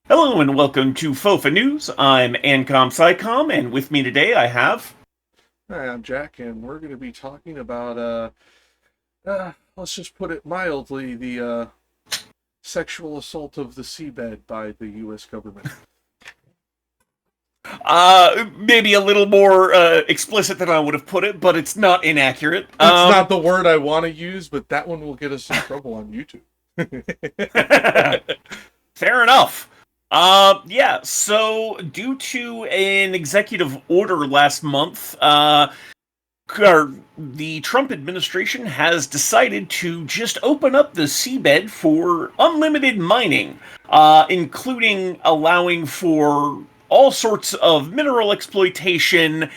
Hello and welcome to FOFANews. I'm AnComSciCom, and with me today I have... Hi, I'm Jack, and we're going to be talking about, let's just put it mildly, the sexual assault of the seabed by the U.S. government. maybe a little more explicit than I would have put it, but it's not inaccurate. It's not the word I want to use, but that one will get us in trouble on YouTube. Fair enough. Yeah, so due to an executive order last month, the Trump administration has decided to just open up the seabed for unlimited mining, including allowing for all sorts of mineral exploitation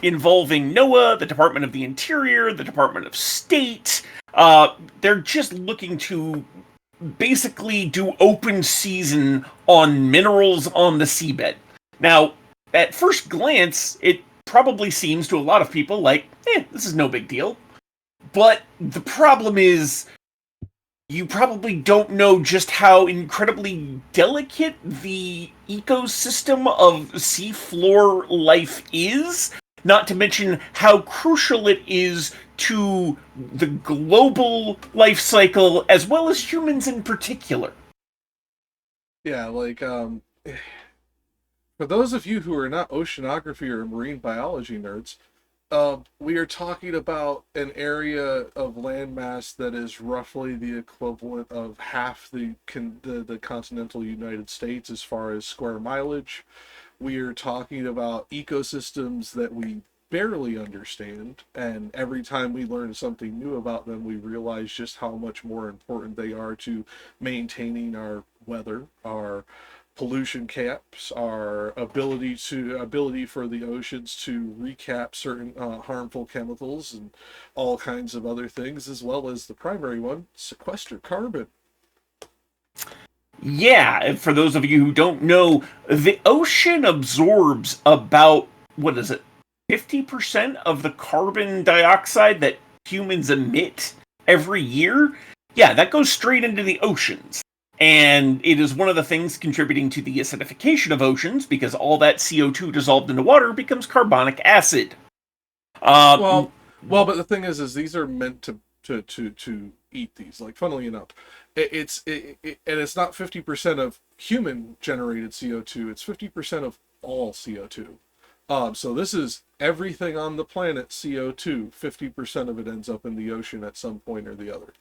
involving NOAA, the Department of the Interior, the Department of State. They're just looking to basically do open season on minerals on the seabed. Now, at first glance, it probably seems to a lot of people like, this is no big deal. But the problem is, you probably don't know just how incredibly delicate the ecosystem of seafloor life is, not to mention how crucial it is to the global life cycle as well as humans in particular. Yeah, for those of you who are not oceanography or marine biology nerds, we are talking about an area of landmass that is roughly the equivalent of half the continental United States as far as square mileage. We are talking about ecosystems that we barely understand, and every time we learn something new about them, we realize just how much more important they are to maintaining our weather, our pollution caps, our ability for the oceans to recap certain harmful chemicals and all kinds of other things, as well as the primary one, sequester carbon. Yeah, for those of you who don't know, the ocean absorbs about, what is it, 50% of the carbon dioxide that humans emit every year? Yeah, that goes straight into the oceans. And it is one of the things contributing to the acidification of oceans because all that CO2 dissolved into water becomes carbonic acid. Uh, Well, but the thing is these are meant to eat these. Like, funnily enough, and it's not 50% of human generated CO2. It's 50% of all CO2. So this is everything on the planet CO2. 50% of it ends up in the ocean at some point or the other.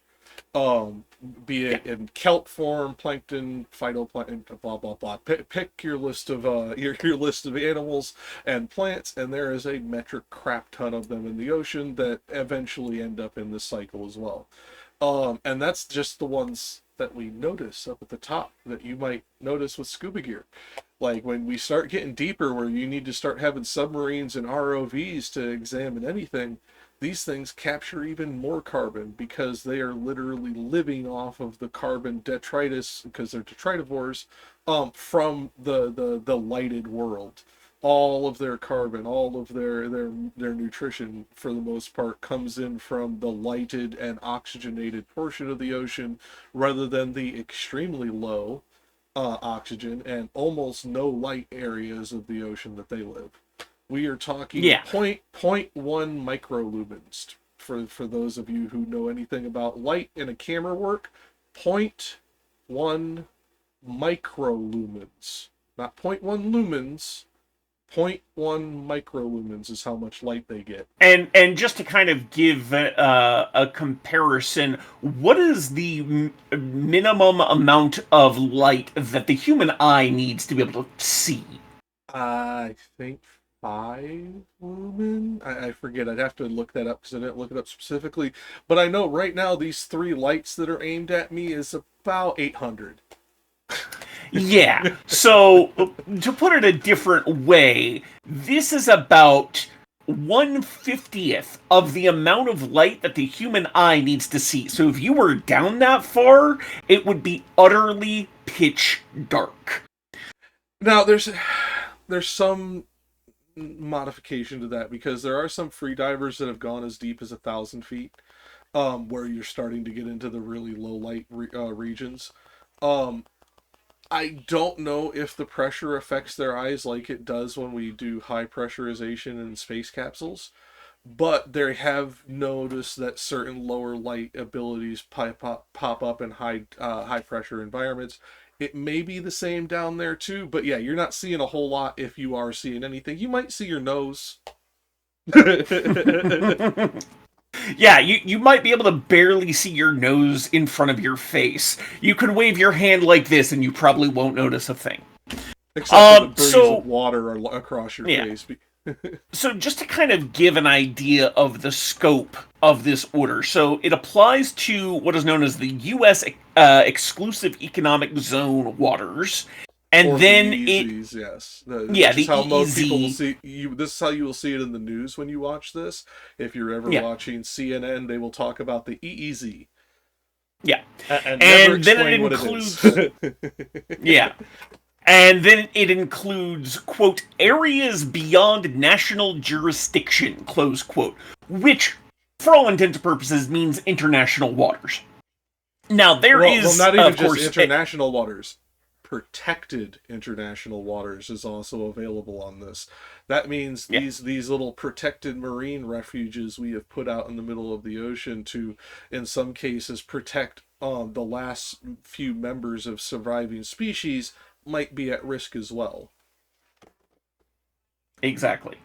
um be yeah. it in kelp form, plankton, phytoplankton, blah blah blah. Pick your list of your list of animals and plants, and there is a metric crap ton of them in the ocean that eventually end up in this cycle as well. And that's just the ones that we notice up at the top that you might notice with scuba gear. Like, when we start getting deeper, where you need to start having submarines and ROVs to examine anything, these things capture even more carbon because they are literally living off of the carbon detritus, because they're detritivores, from the lighted world. All of their carbon, all of their nutrition, for the most part, comes in from the lighted and oxygenated portion of the ocean, rather than the extremely low oxygen and almost no light areas of the ocean that they live. We are talking Yeah. point one microlumens. For those of you who know anything about light in a camera work, point one microlumens, not point one lumens. Point one microlumens is how much light they get. And just to kind of give a comparison, what is the minimum amount of light that the human eye needs to be able to see? I think 5 lumen. I forget. I'd have to look that up because I didn't look it up specifically. But I know right now these three lights that are aimed at me is about 800. Yeah. So to put it a different way, this is about 1/50th of the amount of light that the human eye needs to see. So if you were down that far, it would be utterly pitch dark. Now there's some modification to that, because there are some free divers that have gone as deep as 1,000 feet, where you're starting to get into the really low light regions. Um, I don't know if the pressure affects their eyes like it does when we do high pressurization in space capsules, but they have noticed that certain lower light abilities pop up in high pressure environments. It may be the same down there too, but yeah, you're not seeing a whole lot. If you are seeing anything, you might see your nose. Yeah, you might be able to barely see your nose in front of your face. You can wave your hand like this and you probably won't notice a thing. Except for the breeze of So water across your yeah. face. So just to kind of give an idea of the scope of this order, so it applies to what is known as the U.S. Exclusive Economic Zone waters, and Or the then it, EEZs, yes. yeah, Which is the how most people will EEZ, see you. This is how you will see it in the news when you watch this. If you're ever yeah, watching CNN, they will talk about the EEZ yeah, and never and then it explain what it includes, is. yeah, and then it includes, quote, areas beyond national jurisdiction, close quote, which, for all intents and purposes, means international waters. Now, there Well, is, not even of just course, international waters. Protected international waters is also available on this. That means yeah, these little protected marine refuges we have put out in the middle of the ocean to, in some cases, protect the last few members of surviving species might be at risk as well. exactly.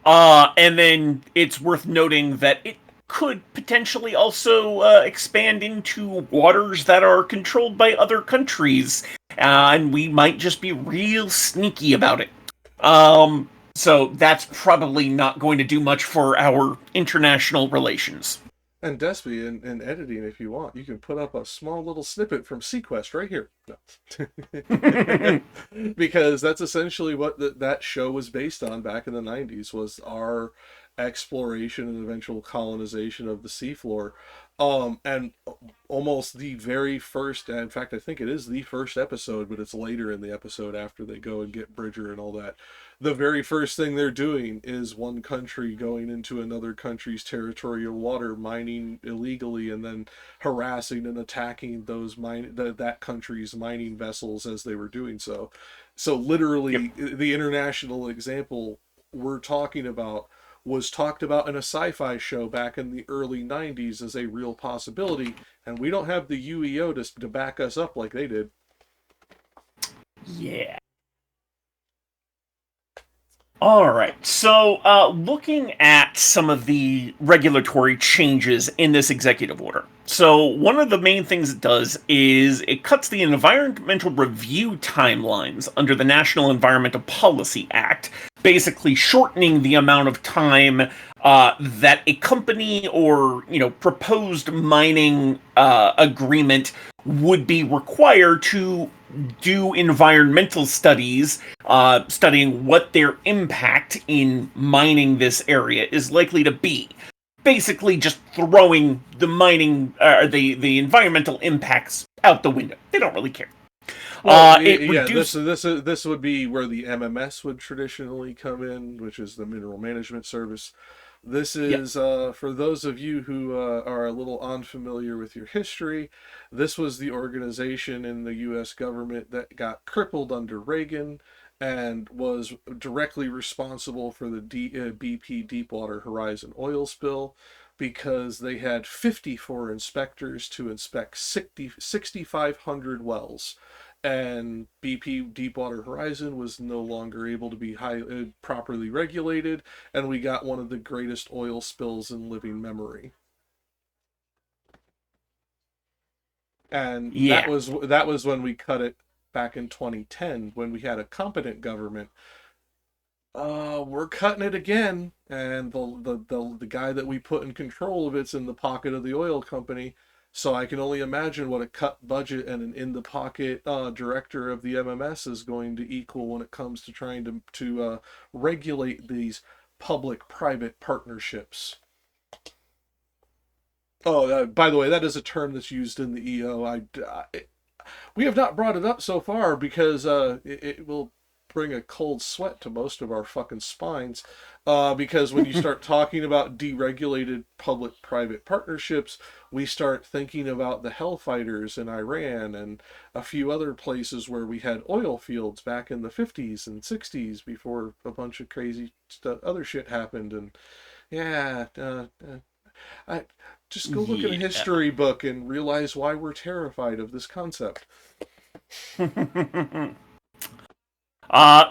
And then it's worth noting that it could potentially also expand into waters that are controlled by other countries, and we might just be real sneaky about it. So that's probably not going to do much for our international relations. And Despy, in editing, if you want, you can put up a small little snippet from Sequest right here. No. Because that's essentially what that show was based on back in the 90s, was our exploration and eventual colonization of the seafloor. And almost the very first, in fact, I think it is the first episode, but it's later in the episode after they go and get Bridger and all that. The very first thing they're doing is one country going into another country's territorial water, mining illegally, and then harassing and attacking that country's mining vessels as they were doing so. So Yep. literally, the international example we're talking about was talked about in a sci-fi show back in the early 90s as a real possibility, and we don't have the UEO to back us up like they did. Yeah. All right. So, looking at some of the regulatory changes in this executive order. So, one of the main things it does is it cuts the environmental review timelines under the National Environmental Policy Act, basically shortening the amount of time that a company or proposed mining agreement would be required to do environmental studies, studying what their impact in mining this area is likely to be. Basically, just throwing the mining, the environmental impacts out the window. They don't really care. Well, It yeah, reduced. this would be where the MMS would traditionally come in, which is the Mineral Management Service. This Yeah, is for those of you who are a little unfamiliar with your history. This was the organization in the U.S. government that got crippled under Reagan and was directly responsible for the BP Deepwater Horizon oil spill, because they had 54 inspectors to inspect 6,500 wells, and BP Deepwater Horizon was no longer able to be properly regulated, and we got one of the greatest oil spills in living memory. And yeah, that was when we cut it back in 2010, when we had a competent government. We're cutting it again, and the guy that we put in control of it's in the pocket of the oil company. So I can only imagine what a cut budget and an in the pocket director of the MMS is going to equal when it comes to trying to regulate these public private partnerships. Oh, by the way, that is a term that's used in the EO. We have not brought it up so far because it will bring a cold sweat to most of our fucking spines, because when you start talking about deregulated public-private partnerships, we start thinking about the hellfighters in Iran and a few other places where we had oil fields back in the 50s and 60s before a bunch of crazy other shit happened. And yeah, I just go look at a Yeah. history book and realize why we're terrified of this concept.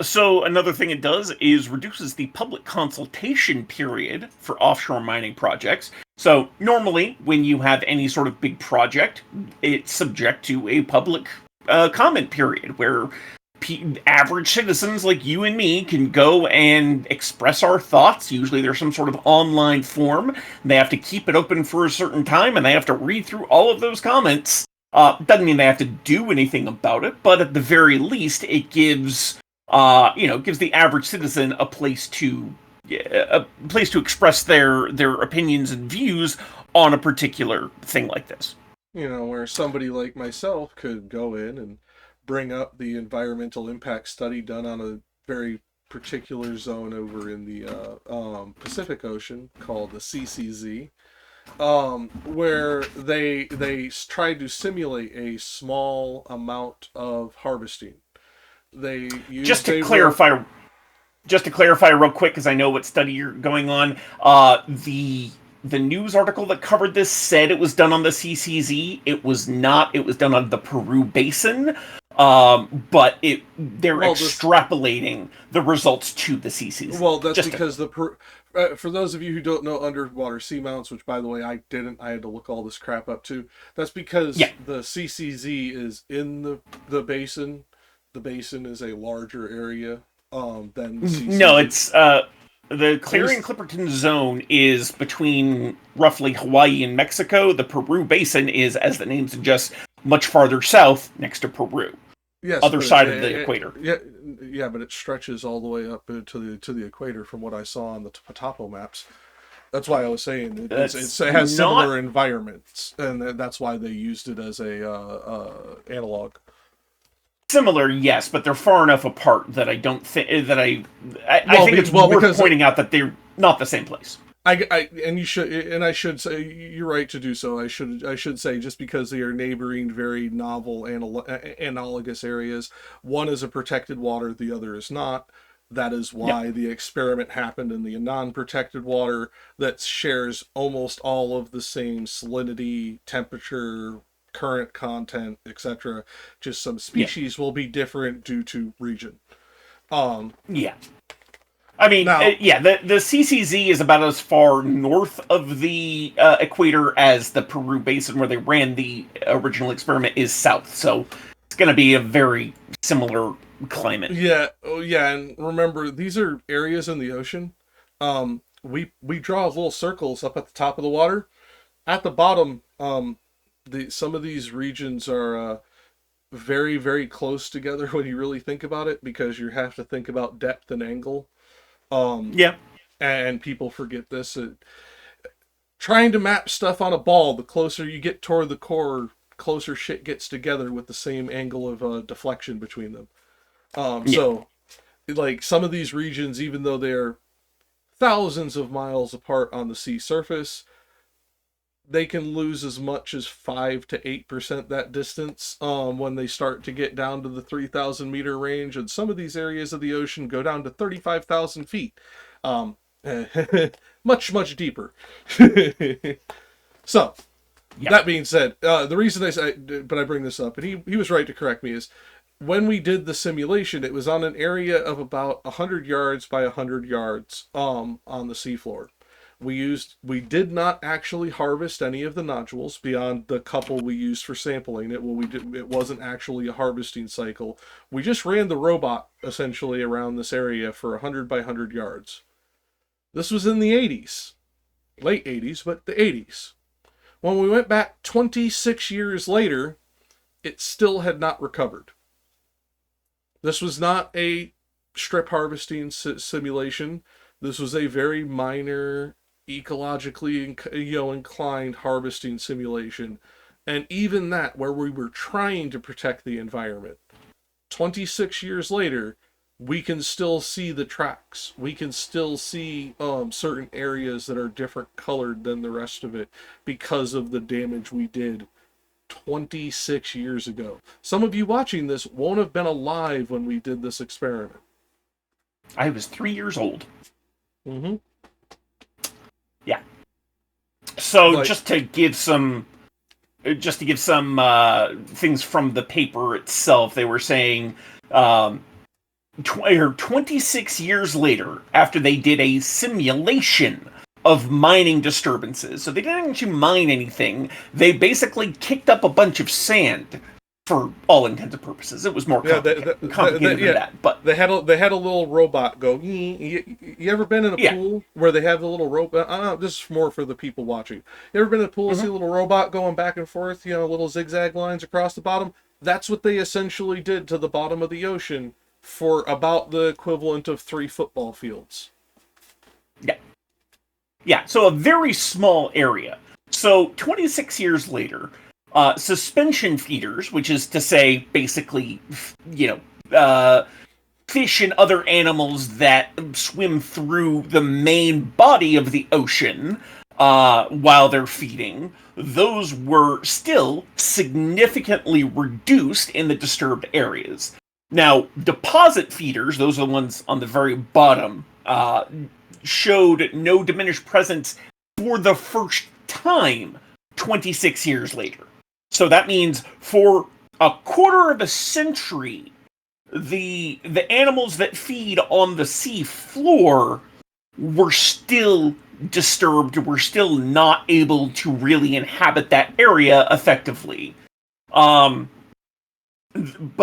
So another thing it does is reduces the public consultation period for offshore mining projects. So normally, when you have any sort of big project, it's subject to a public comment period where average citizens like you and me can go and express our thoughts. Usually there's some sort of online form. They have to keep it open for a certain time, and they have to read through all of those comments. Doesn't mean they have to do anything about it, but at the very least, it gives gives the average citizen a place to express their opinions and views on a particular thing like this. Where somebody like myself could go in and bring up the environmental impact study done on a very particular zone over in the Pacific Ocean called the CCZ, where they tried to simulate a small amount of harvesting. Just to clarify real quick, because I know what study you're going on, the news article that covered this said it was done on the CCZ. It was not. It was done on the Peru Basin. But they're extrapolating the results to the CCZ. Well, that's because for those of you who don't know underwater seamounts, which by the way I didn't, I had to look all this crap up too. That's because the CCZ is in the basin. The basin is a larger area than the CCZ. No, it's the Clarion-Clipperton Zone is between roughly Hawaii and Mexico. The Peru Basin is, as the name suggests, much farther south next to Peru. Yes, other side of the equator. Yeah, but it stretches all the way up to the equator from what I saw on the topo maps. That's why I was saying it has similar environments, and that's why they used it as a analog. Similar, yes, but they're far enough apart that I don't think that I think it's worth pointing out that they're not the same place. I should say you're right to do so. I should say just because they are neighboring very novel analogous areas. One is a protected water, the other is not. That is why the experiment happened in the non-protected water that shares almost all of the same salinity, temperature, current content, etc. Just some species will be different due to region. I mean, the CCZ is about as far north of the equator as the Peru Basin, where they ran the original experiment, is south. So it's going to be a very similar climate. And remember, these are areas in the ocean. We draw little circles up at the top of the water. At the bottom, some of these regions are very, very close together when you really think about it, because you have to think about depth and angle. And people forget this. Trying to map stuff on a ball, the closer you get toward the core, closer shit gets together with the same angle of deflection between them. So, like, some of these regions, even though they're thousands of miles apart on the sea surface, they can lose as much as 5 to 8% that distance when they start to get down to the 3,000 meter range. And some of these areas of the ocean go down to 35,000 feet. Much, much deeper. So, that being said, the reason I bring this up, and he was right to correct me, is when we did the simulation, it was on an area of about 100 yards by 100 yards on the seafloor. We did not actually harvest any of the nodules beyond the couple we used for sampling it. It wasn't actually a harvesting cycle. We just ran the robot essentially around this area for 100 by 100 yards. This was in the 80s. Late 80s, but the 80s. When we went back 26 years later, it still had not recovered. This was not a strip harvesting simulation. This was a very minor, ecologically inclined harvesting simulation. And even that, where we were trying to protect the environment, 26 years later, we can still see the tracks. We can still see certain areas that are different colored than the rest of it because of the damage we did 26 years ago. Some of you watching this won't have been alive when we did this experiment. I was 3 years old. Mm-hmm. Yeah. So Like, just to give some things from the paper itself, they were saying 26 years later, after they did a simulation of mining disturbances. So they didn't actually mine anything. They basically kicked up a bunch of sand for all intents and purposes. It was more complicated than that. But they had a little robot go. You ever been in a pool where they have the little robot? I don't know, this is more for the people watching. You ever been in a pool, see a little robot going back and forth, little zigzag lines across the bottom? That's what they essentially did to the bottom of the ocean for about the equivalent of 3 football fields. Yeah, so a very small area. So 26 years later, suspension feeders, which is to say basically, fish and other animals that swim through the main body of the ocean while they're feeding, those were still significantly reduced in the disturbed areas. Now, deposit feeders, those are the ones on the very bottom, showed no diminished presence for the first time 26 years later. So that means for a quarter of a century, the animals that feed on the sea floor were still disturbed, were still not able to really inhabit that area effectively. But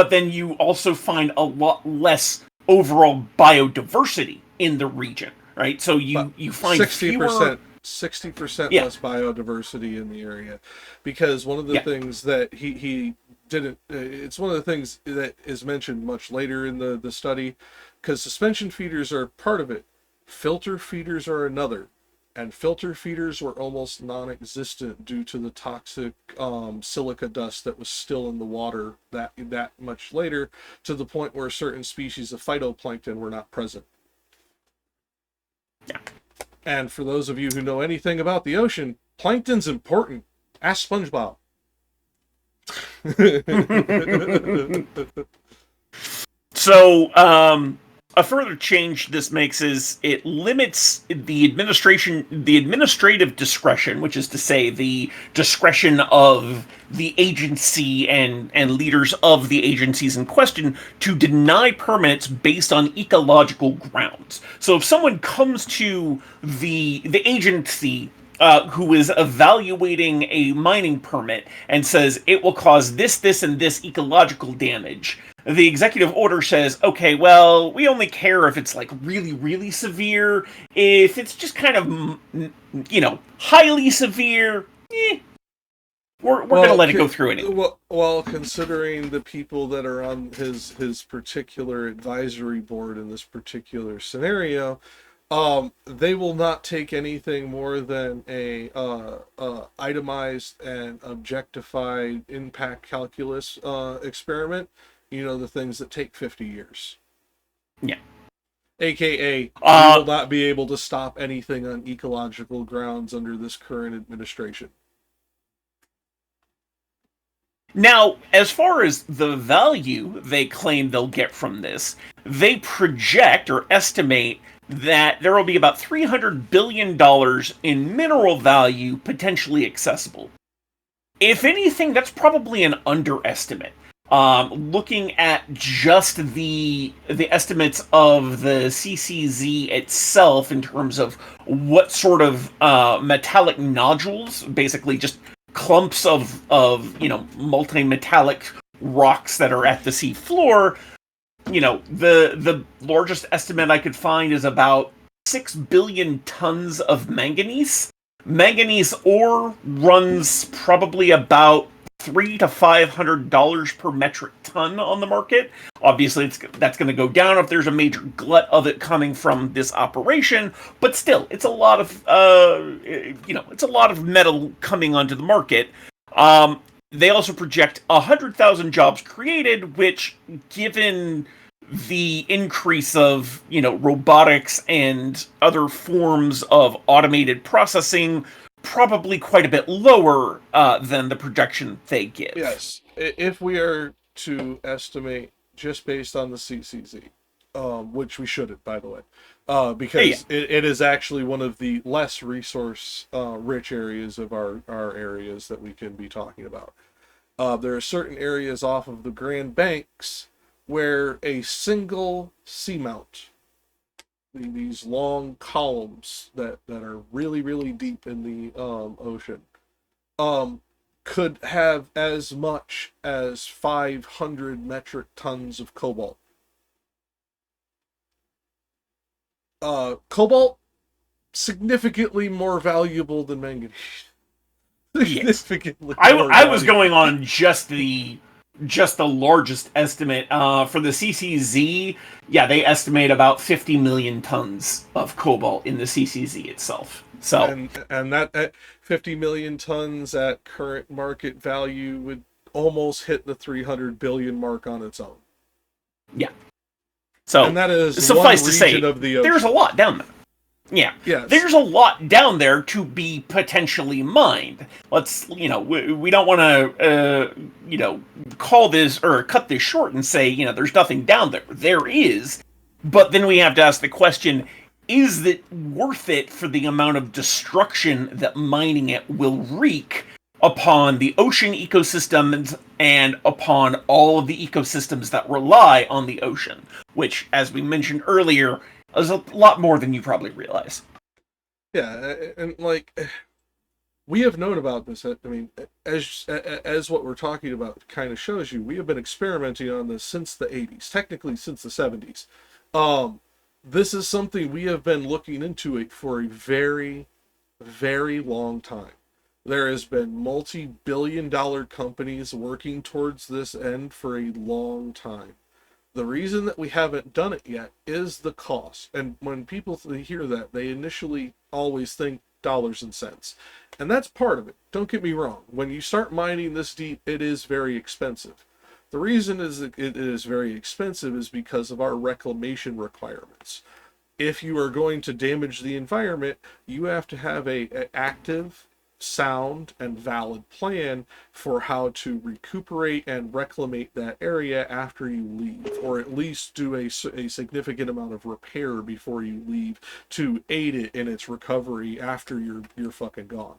then you also find a lot less overall biodiversity in the region, right? So you find 60%. 60% less biodiversity in the area, because one of the things that he didn't, it's one of the things that is mentioned much later in the study, because suspension feeders are part of it, filter feeders are another, and filter feeders were almost non-existent due to the toxic silica dust that was still in the water that much later, to the point where certain species of phytoplankton were not present. And for those of you who know anything about the ocean, plankton's important. Ask SpongeBob. So, a further change this makes is it limits the administrative discretion, which is to say the discretion of the agency and leaders of the agencies in question to deny permits based on ecological grounds. So if someone comes to the agency who is evaluating a mining permit and says it will cause this, and this ecological damage, the executive order says, okay, well, we only care if it's like really, really severe. If it's just kind of, highly severe, we're going to let it go through anyway. Well, considering the people that are on his particular advisory board in this particular scenario, they will not take anything more than a itemized and objectified impact calculus experiment. The things that take 50 years. Yeah. AKA, we will not be able to stop anything on ecological grounds under this current administration. Now, as far as the value they claim they'll get from this, they project or estimate that there will be about $300 billion in mineral value potentially accessible. If anything, that's probably an underestimate. Looking at just the estimates of the CCZ itself in terms of what sort of metallic nodules, basically just clumps of multi-metallic rocks that are at the sea floor, the largest estimate I could find is about 6 billion tons of manganese. Manganese ore runs probably about $300 to $500 per metric ton on the market. Obviously, that's going to go down if there's a major glut of it coming from this operation. But still, it's a lot of it's a lot of metal coming onto the market. They also project 100,000 jobs created, which, given the increase of, robotics and other forms of automated processing probably quite a bit lower than the projection they give. Yes, if we are to estimate just based on the CCZ, which we shouldn't, by the way, because it is actually one of the less resource rich areas of our areas that we can be talking about. There are certain areas off of the Grand Banks where a single seamount, these long columns that are really, really deep in the ocean, could have as much as 500 metric tons of cobalt. Cobalt, significantly more valuable than manganese. Significantly. Yes. I was going on just the largest estimate for the CCZ. Yeah, they estimate about 50 million tons of cobalt in the CCZ itself. So and that at 50 million tons at current market value would almost hit the 300 billion mark on its own. Yeah. So and that is suffice to say, of the ocean. There's a lot down there. Yeah. Yes. There's a lot down there to be potentially mined. Let's, we don't want to, call this or cut this short and say, there's nothing down there. There is. But then we have to ask the question, is it worth it for the amount of destruction that mining it will wreak upon the ocean ecosystems and upon all of the ecosystems that rely on the ocean, which, as we mentioned earlier, is a lot more than you probably realize. Yeah, and we have known about this. I mean, as what we're talking about kind of shows you, we have been experimenting on this since the 80s, technically since the 70s. This is something we have been looking into it for a very, very long time. There has been multi-billion-dollar companies working towards this end for a long time. The reason that we haven't done it yet is the cost. And when people hear that, they initially always think dollars and cents. And that's part of it. Don't get me wrong. When you start mining this deep, it is very expensive. The reason is that it is very expensive is because of our reclamation requirements. If you are going to damage the environment, you have to have an active, sound, and valid plan for how to recuperate and reclaim that area after you leave, or at least do a significant amount of repair before you leave to aid it in its recovery after you're fucking gone.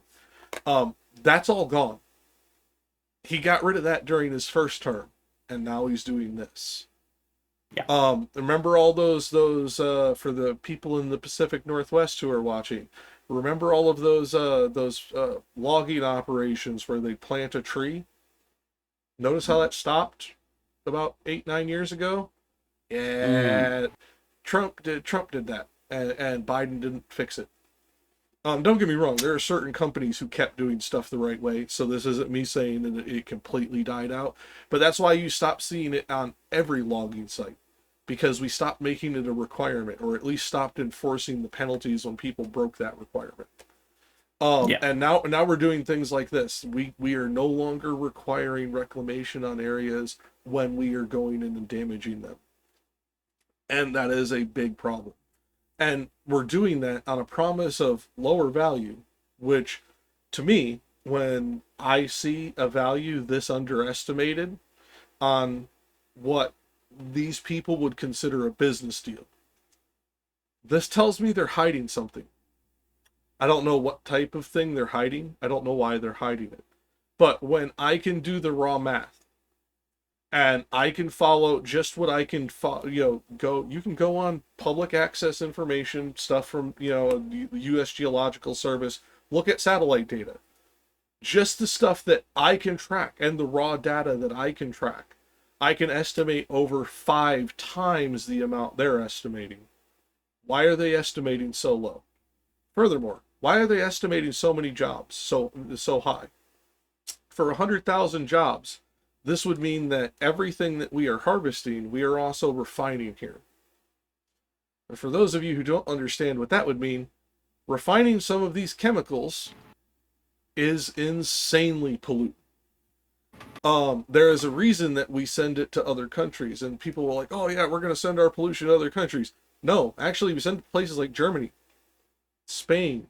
That's all gone. He got rid of that during his first term, and now he's doing this. Yeah. Remember all those for the people in the Pacific Northwest who are watching. Remember all of those logging operations where they plant a tree? Notice how that stopped about 8-9 years ago? Yeah, Trump did that, and Biden didn't fix it. Don't get me wrong, there are certain companies who kept doing stuff the right way, so this isn't me saying that it completely died out, but that's why you stop seeing it on every logging site, because we stopped making it a requirement, or at least stopped enforcing the penalties when people broke that requirement. And now we're doing things like this. We are no longer requiring reclamation on areas when we are going in and damaging them. And that is a big problem. And we're doing that on a promise of lower value, which, to me, when I see a value this underestimated on what these people would consider a business deal, this tells me they're hiding something. I don't know what type of thing they're hiding. I don't know why they're hiding it. But when I can do the raw math, and I can follow just what I can you can go on public access information, stuff from, the U.S. Geological Service, look at satellite data. Just the stuff that I can track and the raw data that I can track. I can estimate over 5 times the amount they're estimating. Why are they estimating so low? Furthermore, why are they estimating so many jobs so high? For 100,000 jobs, this would mean that everything that we are harvesting, we are also refining here. And for those of you who don't understand what that would mean, refining some of these chemicals is insanely pollutant. There is a reason that we send it to other countries, and people were like, "Oh yeah, we're going to send our pollution to other countries." No, actually, we send it to places like Germany, Spain,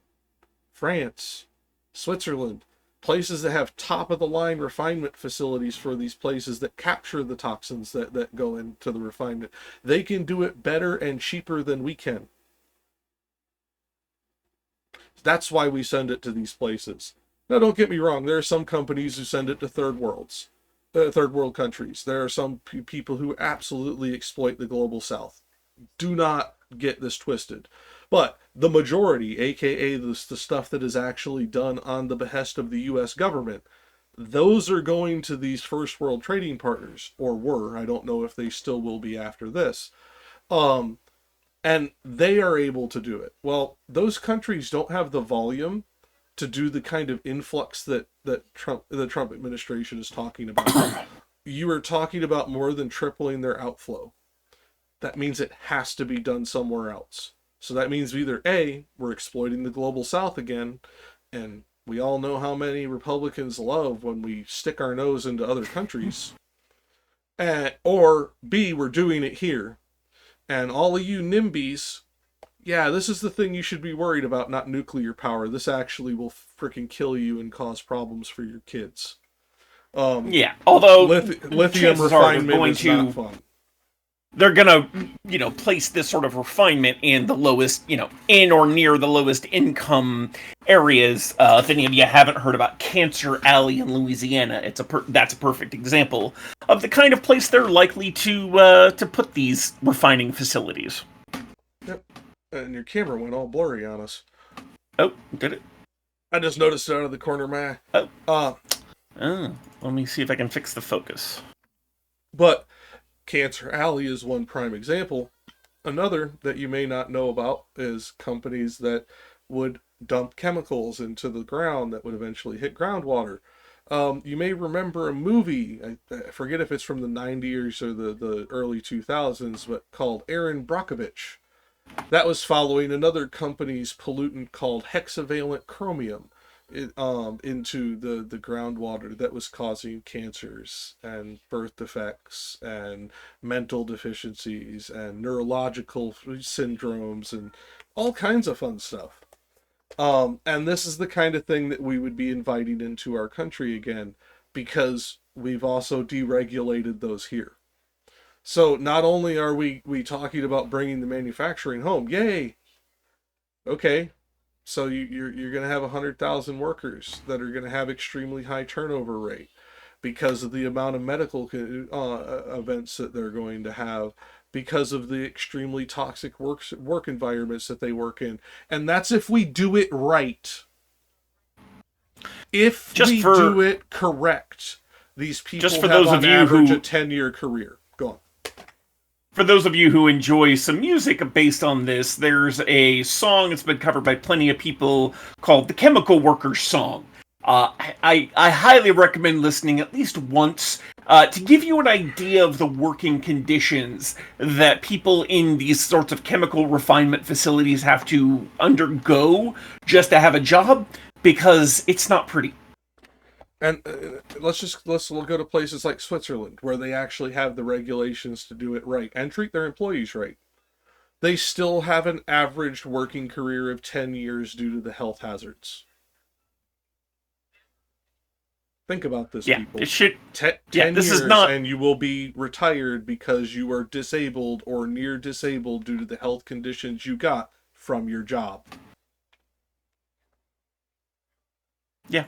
France, Switzerland, places that have top of the line refinement facilities for these places that capture the toxins that go into the refinement. They can do it better and cheaper than we can. That's why we send it to these places. Now, don't get me wrong. There are some companies who send it to third world countries. There are some people who absolutely exploit the global south. Do not get this twisted. But the majority, aka the stuff that is actually done on the behest of the U.S. government, those are going to these first world trading partners, or were. I don't know if they still will be after this. And they are able to do it. Well, those countries don't have the volume to do the kind of influx that the Trump administration is talking about. You are talking about more than tripling their outflow. That means it has to be done somewhere else. So that means either A, we're exploiting the global south again, and we all know how many Republicans love when we stick our nose into other countries, or B, we're doing it here. And all of you NIMBYs, yeah, this is the thing you should be worried about, not nuclear power. This actually will freaking kill you and cause problems for your kids. Yeah, although lithium refinement is not fun. They're gonna, place this sort of refinement in the lowest, in or near the lowest income areas. If any of you haven't heard about Cancer Alley in Louisiana, that's a perfect example of the kind of place they're likely to put these refining facilities. Yep. And your camera went all blurry on us. Oh, did it? I just noticed it out of the corner of my eye. Let me see if I can fix the focus. But Cancer Alley is one prime example. Another that you may not know about is companies that would dump chemicals into the ground that would eventually hit groundwater. You may remember a movie, I forget if it's from the 90s or the early 2000s, but called Erin Brockovich. That was following another company's pollutant called hexavalent chromium into the groundwater that was causing cancers and birth defects and mental deficiencies and neurological syndromes and all kinds of fun stuff. And this is the kind of thing that we would be inviting into our country again, because we've also deregulated those here. So not only are we talking about bringing the manufacturing home, yay, okay, so you're going to have 100,000 workers that are going to have extremely high turnover rate because of the amount of medical events that they're going to have, because of the extremely toxic work environments that they work in. And that's if we do it right. If we do it correct, these people have on average a 10-year career. Go on. For those of you who enjoy some music based on this, there's a song that's been covered by plenty of people called the Chemical Workers Song. I highly recommend listening at least once to give you an idea of the working conditions that people in these sorts of chemical refinement facilities have to undergo just to have a job, because it's not pretty. And let's go to places like Switzerland, where they actually have the regulations to do it right and treat their employees right. They still have an average working career of 10 years due to the health hazards. Think about this, people. It should. 10 this years is not... and you will be retired because you are disabled or near disabled due to the health conditions you got from your job. Yeah.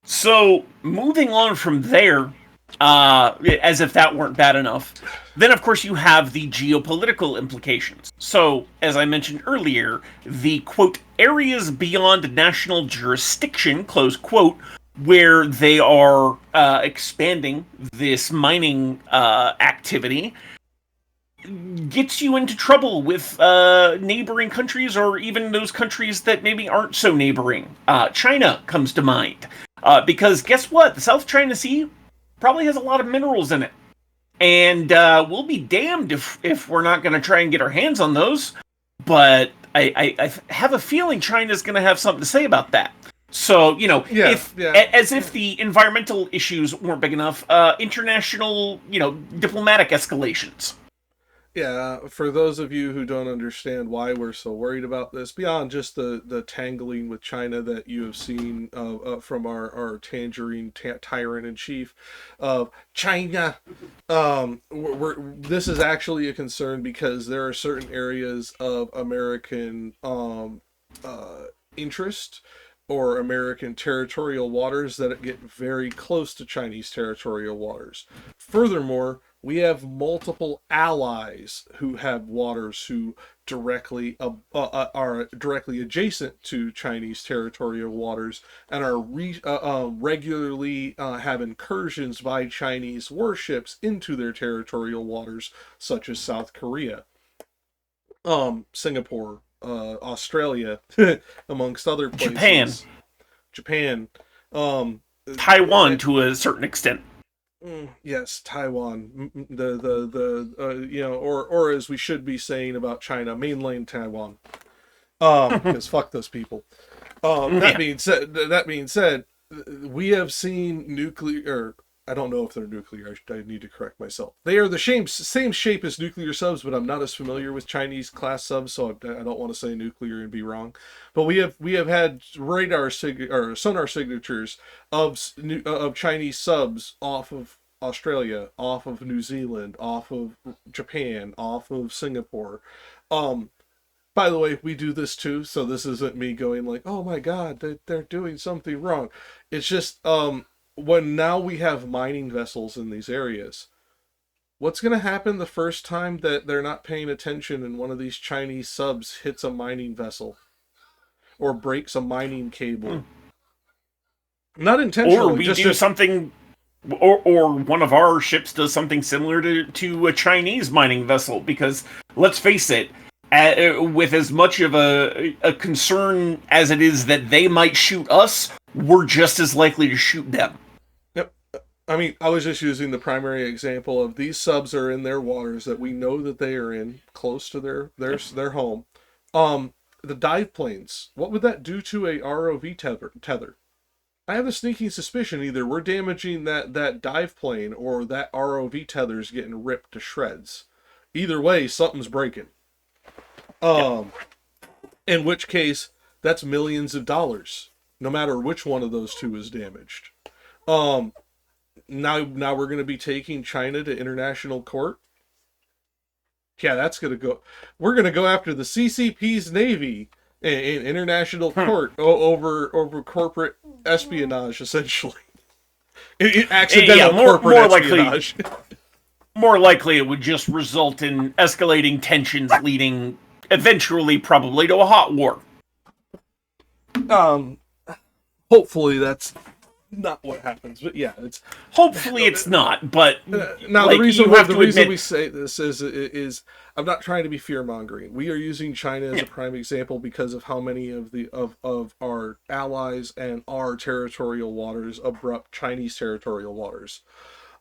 So, moving on from there, as if that weren't bad enough, then of course you have the geopolitical implications. So, as I mentioned earlier, the, quote, areas beyond national jurisdiction, close quote, where they are expanding this mining activity, gets you into trouble with neighboring countries, or even those countries that maybe aren't so neighboring. China comes to mind. Because guess what? The South China Sea probably has a lot of minerals in it. And we'll be damned if we're not going to try and get our hands on those. But I have a feeling China's going to have something to say about that. So, Yeah, if yeah. as if the environmental issues weren't big enough, international, diplomatic escalations. Yeah, for those of you who don't understand why we're so worried about this, beyond just the tangling with China that you have seen from our tangerine tyrant in chief of China, this is actually a concern because there are certain areas of American uh, interest or American territorial waters that get very close to Chinese territorial waters. Furthermore, we have multiple allies who have waters who are directly adjacent to Chinese territorial waters and are regularly have incursions by Chinese warships into their territorial waters, such as South Korea, Singapore, Australia, amongst other Japan, places, Japan, um, Taiwan to a certain extent. yes, Taiwan, or as we should be saying about China, mainland Taiwan. Because fuck those people. That Yeah. being said, we have seen nuclear. I don't know if they're nuclear. I need to correct myself. They are the same shape as nuclear subs, but I'm not as familiar with Chinese class subs, so I don't want to say nuclear and be wrong. But we have had or sonar signatures of Chinese subs off of Australia, off of New Zealand, off of Japan, off of Singapore. Um, by the way, we do this too, so this isn't me going like, "Oh my God, they're doing something wrong." It's just when now we have mining vessels in these areas, what's going to happen the first time that they're not paying attention and one of these Chinese subs hits a mining vessel or breaks a mining cable? Not Or intentionally, we just do just something, or one of our ships does something similar to a Chinese mining vessel. Because let's face it, with as much of a concern as it is that they might shoot us, we're just as likely to shoot them. Yep. I mean, I was just using the primary example of these subs are in their waters that we know that they are in, close to their home. The dive planes. What would that do to a ROV tether? I have a sneaking suspicion either we're damaging that dive plane or that ROV tether's getting ripped to shreds. Either way, something's breaking. Yep. Um, in which case, that's millions of dollars, no matter which one of those two is damaged. Um, now we're going to be taking China to international court. Yeah, that's going to go. We're going to go after the CCP's Navy in international court over corporate espionage, essentially. Yeah, Accidental corporate more likely, espionage. it would just result in escalating tensions, leading eventually probably to a hot war. um, hopefully that's not what happens, but yeah, it's Hopefully it's not, but now like you have the to reason admit, we say this is I'm not trying to be fear mongering. We are using China as yeah, a prime example because of how many of our allies and our territorial waters abrupt Chinese territorial waters,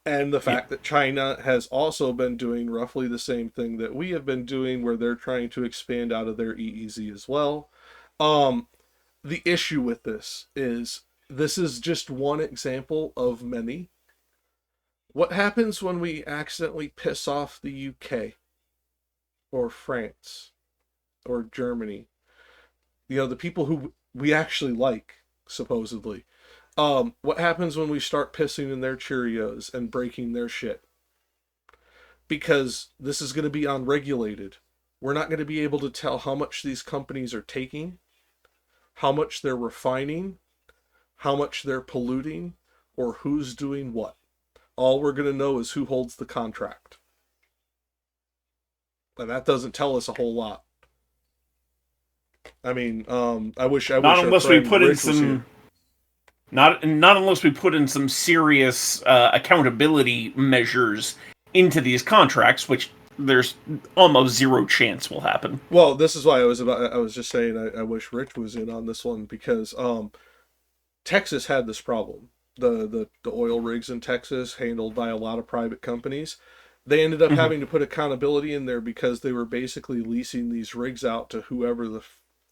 and the yeah, fact that China has also been doing roughly the same thing that we have been doing, where they're trying to expand out of their EEZ as well. Um, the issue with this is just one example of many. What happens when we accidentally piss off the UK or France or Germany? The people who we actually like, supposedly. What happens when we start pissing in their Cheerios and breaking their shit? Because this is going to be unregulated. We're not going to be able to tell how much these companies are taking, how much they're refining, how much they're polluting, or who's doing what. All we're going to know is who holds the contract. And that doesn't tell us a whole lot. I mean, I not wish our unless we friend put in Rich was here. some not unless we put in some serious accountability measures into these contracts, which there's almost zero chance will happen. Well, this is why I was just saying I wish Rich was in on this one because Texas had this problem. The oil rigs in Texas handled by a lot of private companies. They ended up Mhm. having to put accountability in there because they were basically leasing these rigs out to whoever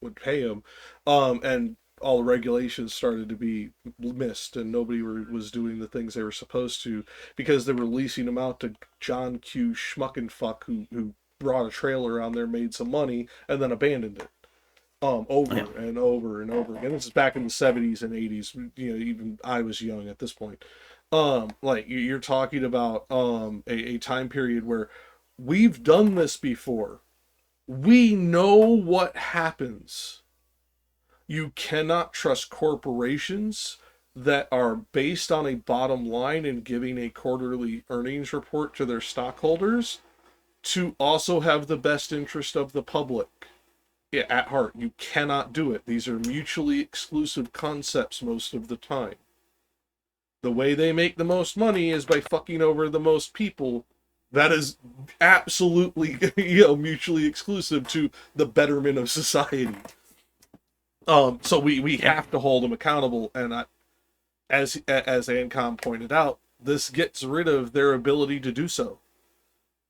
would pay them. And all the regulations started to be missed and nobody was doing the things they were supposed to because they were leasing them out to John Q. Schmuckenfuck who brought a trailer on there, made some money, and then abandoned it. Over and over and over again. This is back in the 70s and 80s. You know, even I was young at this point. Like you're talking about a time period where we've done this before. We know what happens. You cannot trust corporations that are based on a bottom line and giving a quarterly earnings report to their stockholders to also have the best interest of the public at heart. You cannot do it. These are mutually exclusive concepts most of the time. The way they make the most money is by fucking over the most people. That is absolutely, mutually exclusive to the betterment of society. So we have to hold them accountable, and as AnCom pointed out, this gets rid of their ability to do so.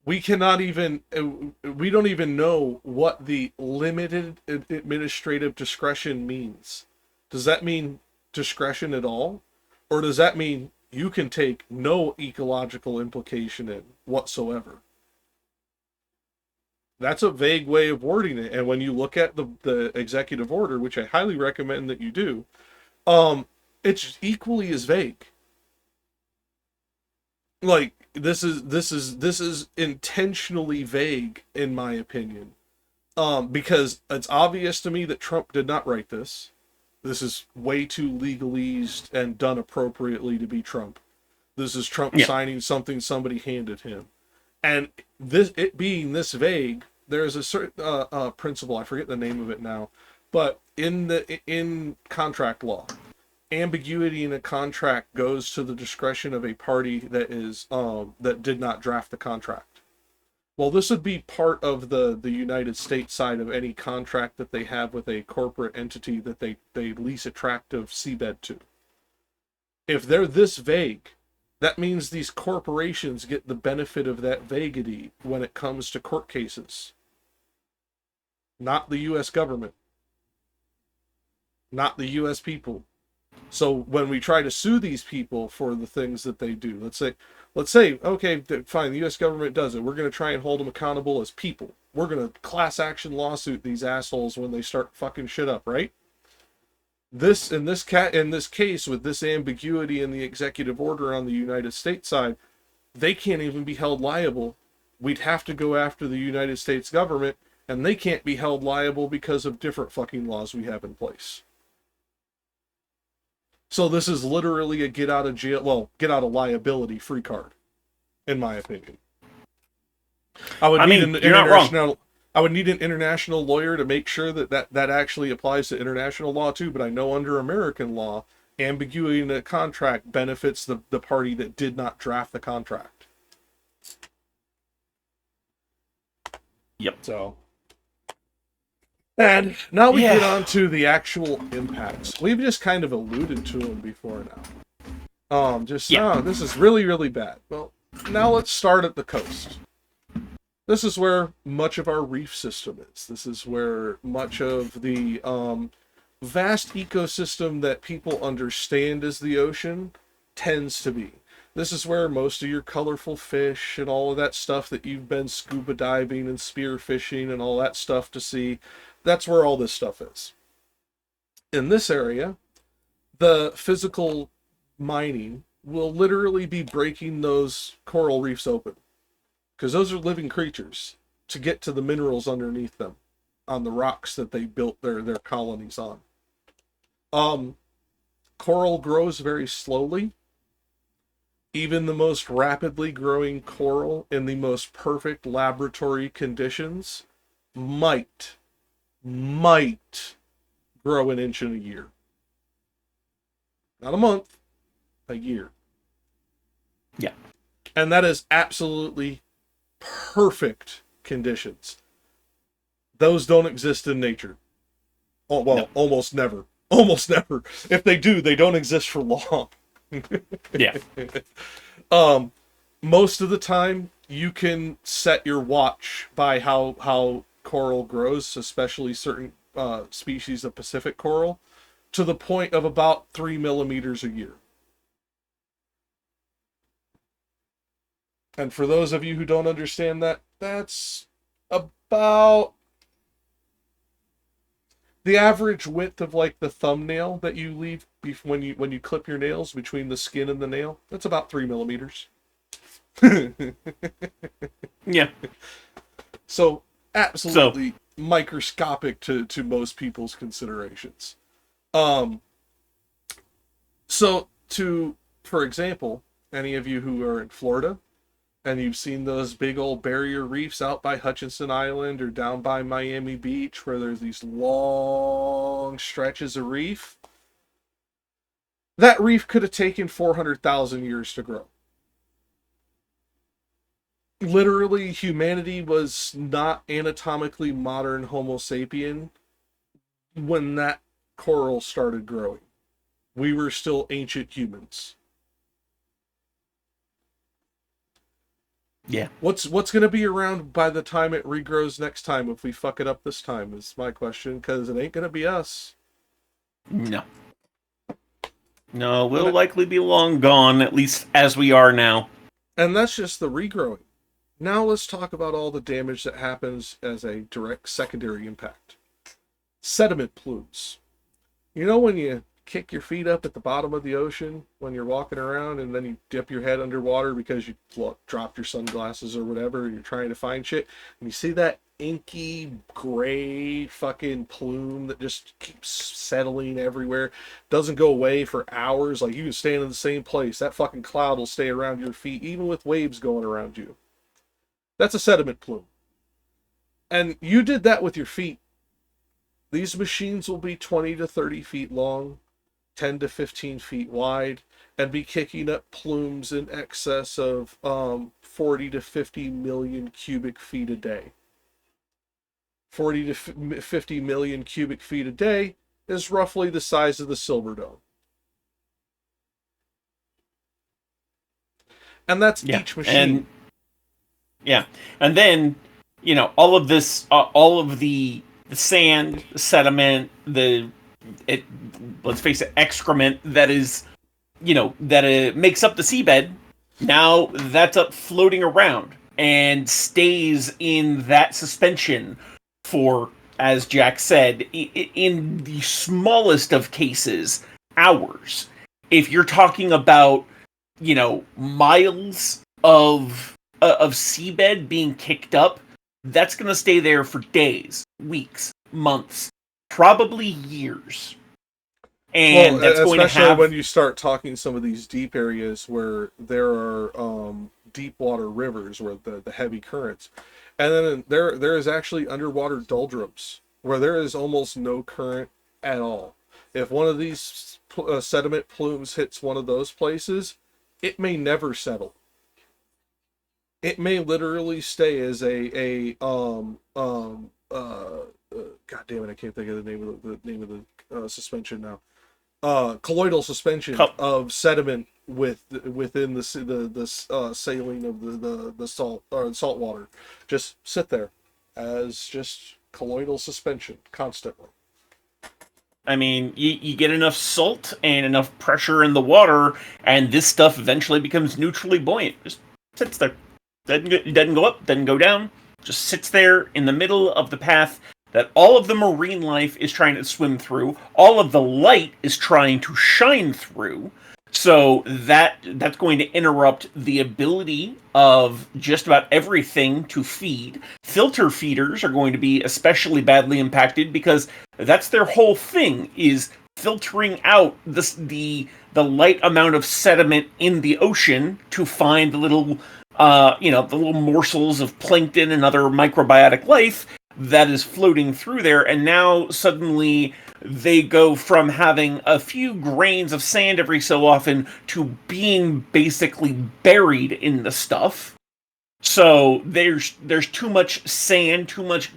We don't even know what the limited administrative discretion means. Does that mean discretion at all? Or does that mean you can take no ecological implication in whatsoever? That's a vague way of wording it. And when you look at the executive order, which I highly recommend that you do, it's equally as vague. Like, this is intentionally vague, in my opinion, because it's obvious to me that Trump did not write this. This is way too legalese and done appropriately to be Trump. This is Trump signing something somebody handed him, and it being this vague, there's a certain principle, I forget the name of it now, but in contract law, ambiguity in a contract goes to the discretion of a party that is that did not draft the contract. Well, this would be part of the United States side of any contract that they have with a corporate entity that they lease a tract of seabed to. If they're this vague, that means these corporations get the benefit of that vaguity when it comes to court cases. Not the U.S. government. Not the U.S. people. So when we try to sue these people for the things that they do, let's say, okay, fine, the U.S. government does it. We're going to try and hold them accountable as people. We're going to class action lawsuit these assholes when they start fucking shit up, right? In this case, with this ambiguity in the executive order on the United States side, they can't even be held liable. We'd have to go after the United States government, and they can't be held liable because of different fucking laws we have in place. So this is literally a get out of liability free card, in my opinion. I would need an international lawyer to make sure that actually applies to international law too, but I know under American law, ambiguity in a contract benefits the party that did not draft the contract. Yep. So, and now we get on to the actual impacts. We've just kind of alluded to them before now. This is really, really bad. Well, now let's start at the coast. This is where much of our reef system is. This is where much of the vast ecosystem that people understand as the ocean tends to be. This is where most of your colorful fish and all of that stuff that you've been scuba diving and spear fishing and all that stuff to see, that's where all this stuff is. In this area, the physical mining will literally be breaking those coral reefs open, because those are living creatures, to get to the minerals underneath them on the rocks that they built their colonies on. Coral grows very slowly. Even the most rapidly growing coral in the most perfect laboratory conditions might grow an inch in a year. Not a month, a year. Yeah. And that is absolutely perfect conditions. Those don't exist in nature. Oh, well, no. Almost never. Almost never. If they do, they don't exist for long. Yeah. Most of the time, you can set your watch by how coral grows, especially certain species of Pacific coral. to the point of about 3 millimeters a year. And for those of you who don't understand that, that's about the average width of like the thumbnail that you leave when you clip your nails between the skin and the nail. That's about 3 millimeters. Yeah. So absolutely microscopic to most people's considerations. So for example, any of you who are in Florida and you've seen those big old barrier reefs out by Hutchinson Island or down by Miami Beach where there's these long stretches of reef, that reef could have taken 400,000 years to grow. Literally, humanity was not anatomically modern Homo sapien when that coral started growing. We were still ancient humans. Yeah. What's going to be around by the time it regrows next time if we fuck it up this time is my question, because it ain't going to be us. No. No, we'll likely be long gone, at least as we are now. And that's just the regrowing. Now let's talk about all the damage that happens as a direct secondary impact. Sediment plumes. You know when you kick your feet up at the bottom of the ocean when you're walking around and then you dip your head underwater because you dropped your sunglasses or whatever and you're trying to find shit, and you see that inky gray fucking plume that just keeps settling everywhere, doesn't go away for hours, like you can stand in the same place, that fucking cloud will stay around your feet even with waves going around you. That's a sediment plume. And you did that with your feet. These machines will be 20 to 30 feet long, 10 to 15 feet wide, and be kicking up plumes in excess of 40 to 50 million cubic feet a day. 40 to 50 million cubic feet a day is roughly the size of the Silver Dome. And that's each machine. And then, you know, all of this, all of the sand, the sediment, let's face it, excrement that is, you know, that makes up the seabed, now that's up floating around and stays in that suspension for, as Jack said, in the smallest of cases, hours. If you're talking about, you know, miles of seabed being kicked up, that's going to stay there for days, weeks, months, probably years. And that's going to have... Especially when you start talking some of these deep areas where there are deep water rivers where the heavy currents. And then there is actually underwater doldrums where there is almost no current at all. If one of these sediment plumes hits one of those places, it may never settle. It may literally stay as God damn it, I can't think of the name of the suspension now. Colloidal suspension of sediment within the saline of the salt water. Just sit there as just colloidal suspension constantly. I mean, you get enough salt and enough pressure in the water, and this stuff eventually becomes neutrally buoyant. Just sits there. Doesn't go up, doesn't go down. Just sits there in the middle of the path that all of the marine life is trying to swim through. All of the light is trying to shine through. So that's going to interrupt the ability of just about everything to feed. Filter feeders are going to be especially badly impacted because that's their whole thing, is filtering out the light amount of sediment in the ocean to find the little the little morsels of plankton and other microbiotic life that is floating through there. And now suddenly they go from having a few grains of sand every so often to being basically buried in the stuff. So there's too much sand, too much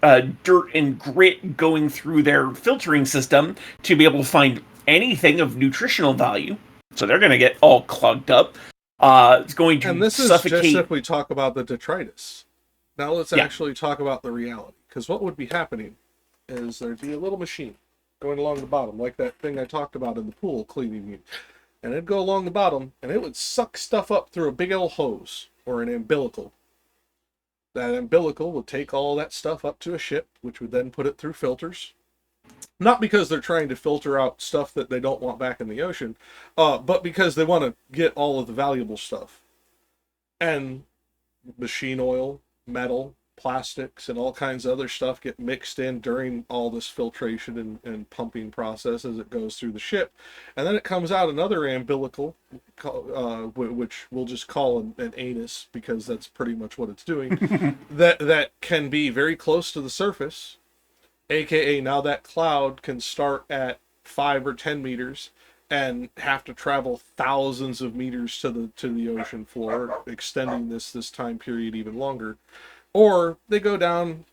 dirt and grit going through their filtering system to be able to find anything of nutritional value. So they're going to get all clogged up. It's going to and this suffocate. Is just if we talk about the detritus. Now let's actually talk about the reality. Because what would be happening is there'd be a little machine going along the bottom, like that thing I talked about in the pool cleaning you. And it'd go along the bottom, and it would suck stuff up through a big old hose, or an umbilical. That umbilical would take all that stuff up to a ship, which would then put it through filters. Not because they're trying to filter out stuff that they don't want back in the ocean, but because they want to get all of the valuable stuff. And machine oil, metal, plastics, and all kinds of other stuff get mixed in during all this filtration and pumping process as it goes through the ship. And then it comes out another umbilical, which we'll just call an anus, because that's pretty much what it's doing, that can be very close to the surface, aka now that cloud can start at 5 or 10 meters and have to travel thousands of meters to the ocean floor, extending this time period even longer. Or they go down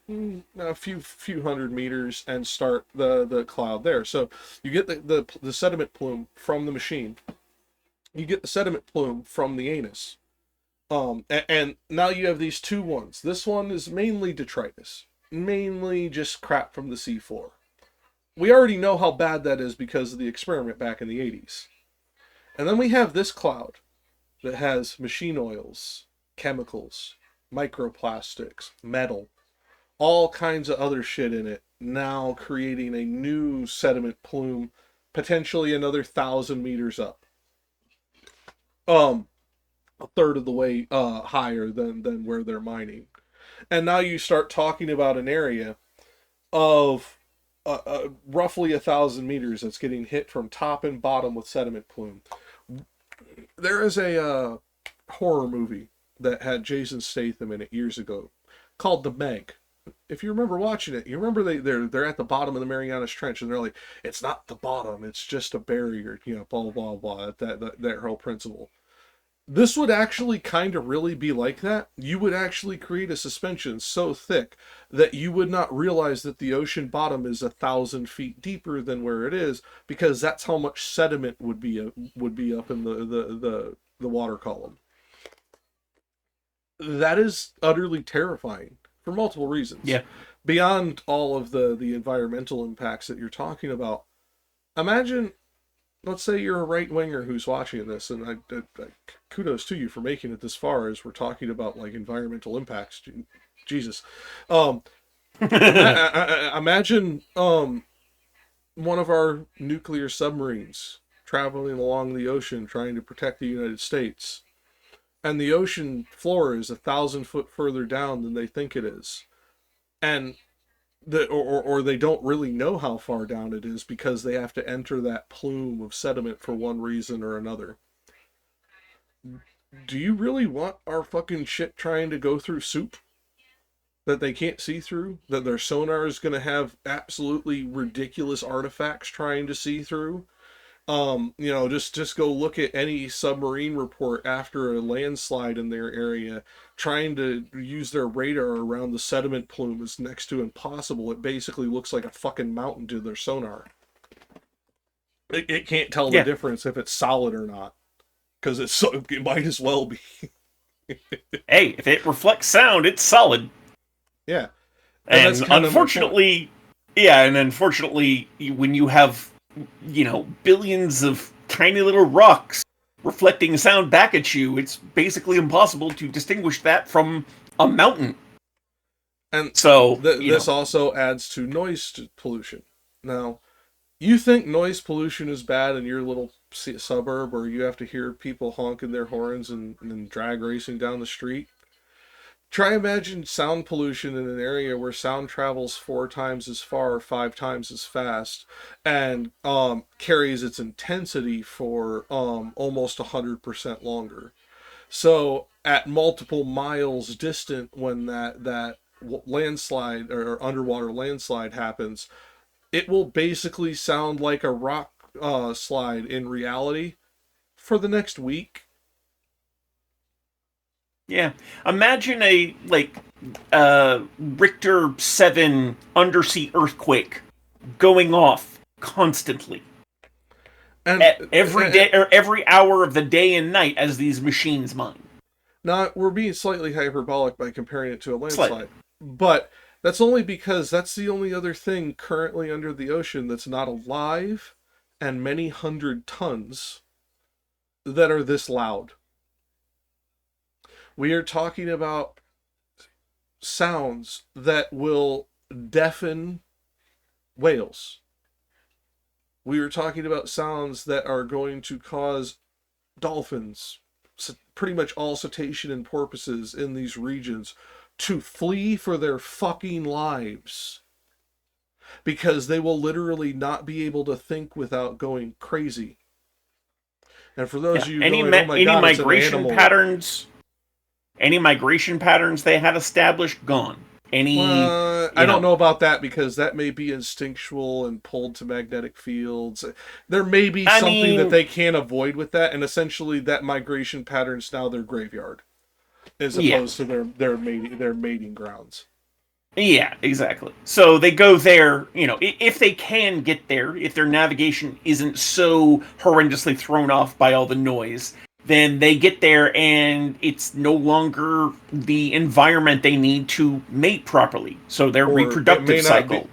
a few hundred meters and start the cloud there. So you get the sediment plume from the machine. You get the sediment plume from the anus. And now you have these two ones. This one is mainly detritus. Mainly just crap from the seafloor. We already know how bad that is because of the experiment back in the 80s. And then we have this cloud that has machine oils, chemicals, microplastics, metal, all kinds of other shit in it, now creating a new sediment plume, potentially another 1,000 meters up. A third of the way higher than where they're mining. And now you start talking about an area of roughly 1,000 meters that's getting hit from top and bottom with sediment plume. There is a horror movie that had Jason Statham in it years ago called The Meg. If you remember watching it, you remember they're at the bottom of the Marianas Trench and they're like, it's not the bottom, it's just a barrier, blah blah blah, that whole principle. This would actually kind of really be like that. You would actually create a suspension so thick that you would not realize that the ocean bottom is 1,000 feet deeper than where it is, because that's how much sediment would be up in the water column. That is utterly terrifying for multiple reasons. Yeah. Beyond all of the environmental impacts that you're talking about, imagine, let's say you're a right-winger who's watching this, and I kudos to you for making it this far as we're talking about like environmental impacts. Jesus. Imagine one of our nuclear submarines traveling along the ocean trying to protect the United States. And the ocean floor is 1,000 foot further down than they think it is. And or they don't really know how far down it is because they have to enter that plume of sediment for one reason or another. Do you really want our fucking shit trying to go through soup that they can't see through? That their sonar is going to have absolutely ridiculous artifacts trying to see through? Just go look at any submarine report after a landslide in their area. Trying to use their radar around the sediment plume is next to impossible. It basically looks like a fucking mountain to their sonar. It can't tell the difference if it's solid or not, because it might as well be. Hey, if it reflects sound, it's solid. Yeah, and unfortunately, when you have billions of tiny little rocks reflecting sound back at you, it's basically impossible to distinguish that from a mountain. And so this also adds to noise pollution. Now, you think noise pollution is bad in your little suburb, or you have to hear people honking their horns and drag racing down the street? Try imagine sound pollution in an area where sound travels 4 times as far, 5 times as fast, and carries its intensity for almost 100% longer. So at multiple miles distant, when that landslide or underwater landslide happens, it will basically sound like a rock slide in reality for the next week. Yeah, imagine a Richter 7 undersea earthquake going off constantly, and every day or every hour of the day and night as these machines mine. Now, we're being slightly hyperbolic by comparing it to a landslide, but That's only because that's the only other thing currently under the ocean that's not alive and many hundred tons that are this loud. We are talking about sounds that will deafen whales. We are talking about sounds that are going to cause dolphins, pretty much all cetacean and porpoises in these regions, to flee for their fucking lives because they will literally not be able to think without going crazy. And for those Yeah. of you going, oh my god, it's an animal. Any migration patterns they had established, gone. Any, I don't know about that because that may be instinctual and pulled to magnetic fields. There may be something that they can't avoid with that, and essentially that migration pattern's now their graveyard, as opposed to their mating grounds. Yeah, exactly. So they go there, if they can get there, if their navigation isn't so horrendously thrown off by all the noise, then they get there and it's no longer the environment they need to mate properly. So their reproductive cycle.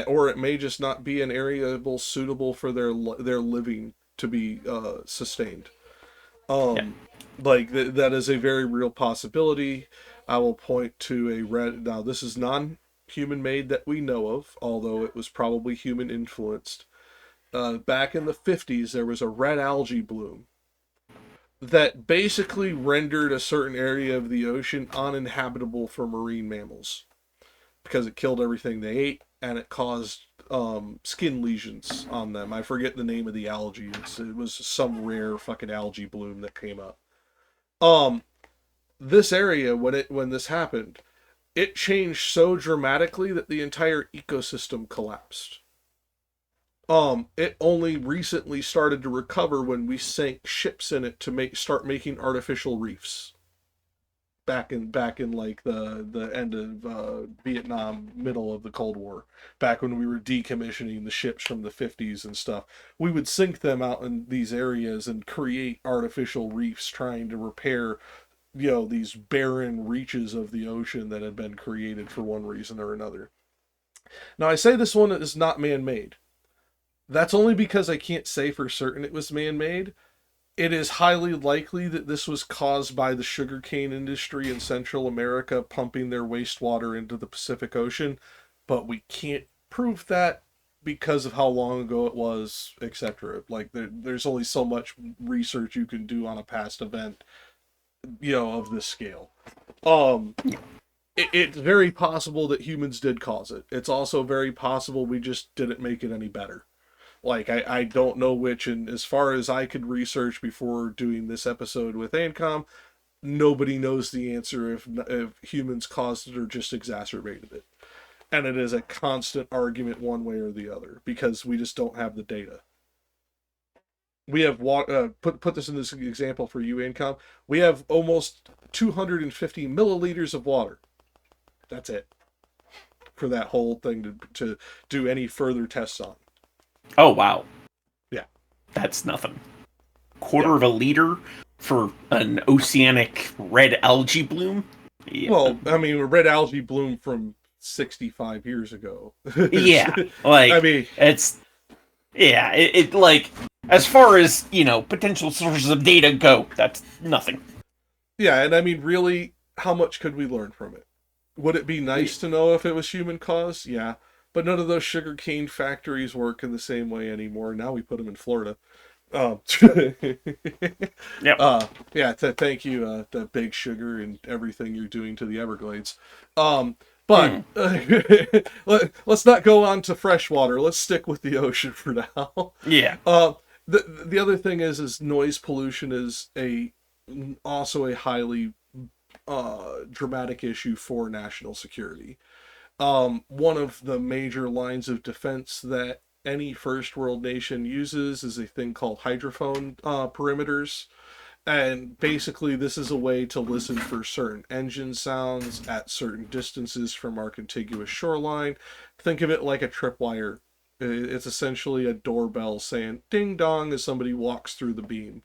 Or it may just not be an area suitable for their living to be sustained. That is a very real possibility. I will point to a red. Now, this is non-human made that we know of, although it was probably human influenced. Back in the 50s, there was a red algae bloom that basically rendered a certain area of the ocean uninhabitable for marine mammals because it killed everything they ate and it caused skin lesions on them. I forget the name of the algae. It was some rare fucking algae bloom that came up. This area, when this happened, it changed so dramatically that the entire ecosystem collapsed. It only recently started to recover when we sank ships in it to start making artificial reefs. Back in like the end of Vietnam, middle of the Cold War, back when we were decommissioning the ships from the 50s and stuff, we would sink them out in these areas and create artificial reefs, trying to repair these barren reaches of the ocean that had been created for one reason or another. Now, I say this one is not man-made. That's only because I can't say for certain it was man-made. It is highly likely that this was caused by the sugarcane industry in Central America pumping their wastewater into the Pacific Ocean, but we can't prove that because of how long ago it was, etc. Like, there's only so much research you can do on a past event of this scale. It's very possible that humans did cause it. It's also very possible we just didn't make it any better. Like, I don't know which, and as far as I could research before doing this episode with AnCom, nobody knows the answer if humans caused it or just exacerbated it. And it is a constant argument one way or the other, because we just don't have the data. We have put this in this example for you, AnCom. We have almost 250 milliliters of water. That's it for that whole thing to do any further tests on. Oh, wow. Yeah. That's nothing. Quarter of a liter for an oceanic red algae bloom? Yeah. Well, I mean, a red algae bloom from 65 years ago. Yeah. Like, I mean, it's... Yeah, it like... As far as, potential sources of data go, that's nothing. Yeah, and I mean, really, how much could we learn from it? Would it be nice to know if it was human caused? Yeah. But none of those sugarcane factories work in the same way anymore. Now we put them in Florida. Yep. Thank you, the Big Sugar and everything you're doing to the Everglades. But let's not go on to freshwater. Let's stick with the ocean for now. Yeah. The other thing is noise pollution is also a highly dramatic issue for national security. One of the major lines of defense that any first world nation uses is a thing called hydrophone perimeters. And basically this is a way to listen for certain engine sounds at certain distances from our contiguous shoreline. Think of it like a tripwire. It's essentially a doorbell saying ding dong as somebody walks through the beam.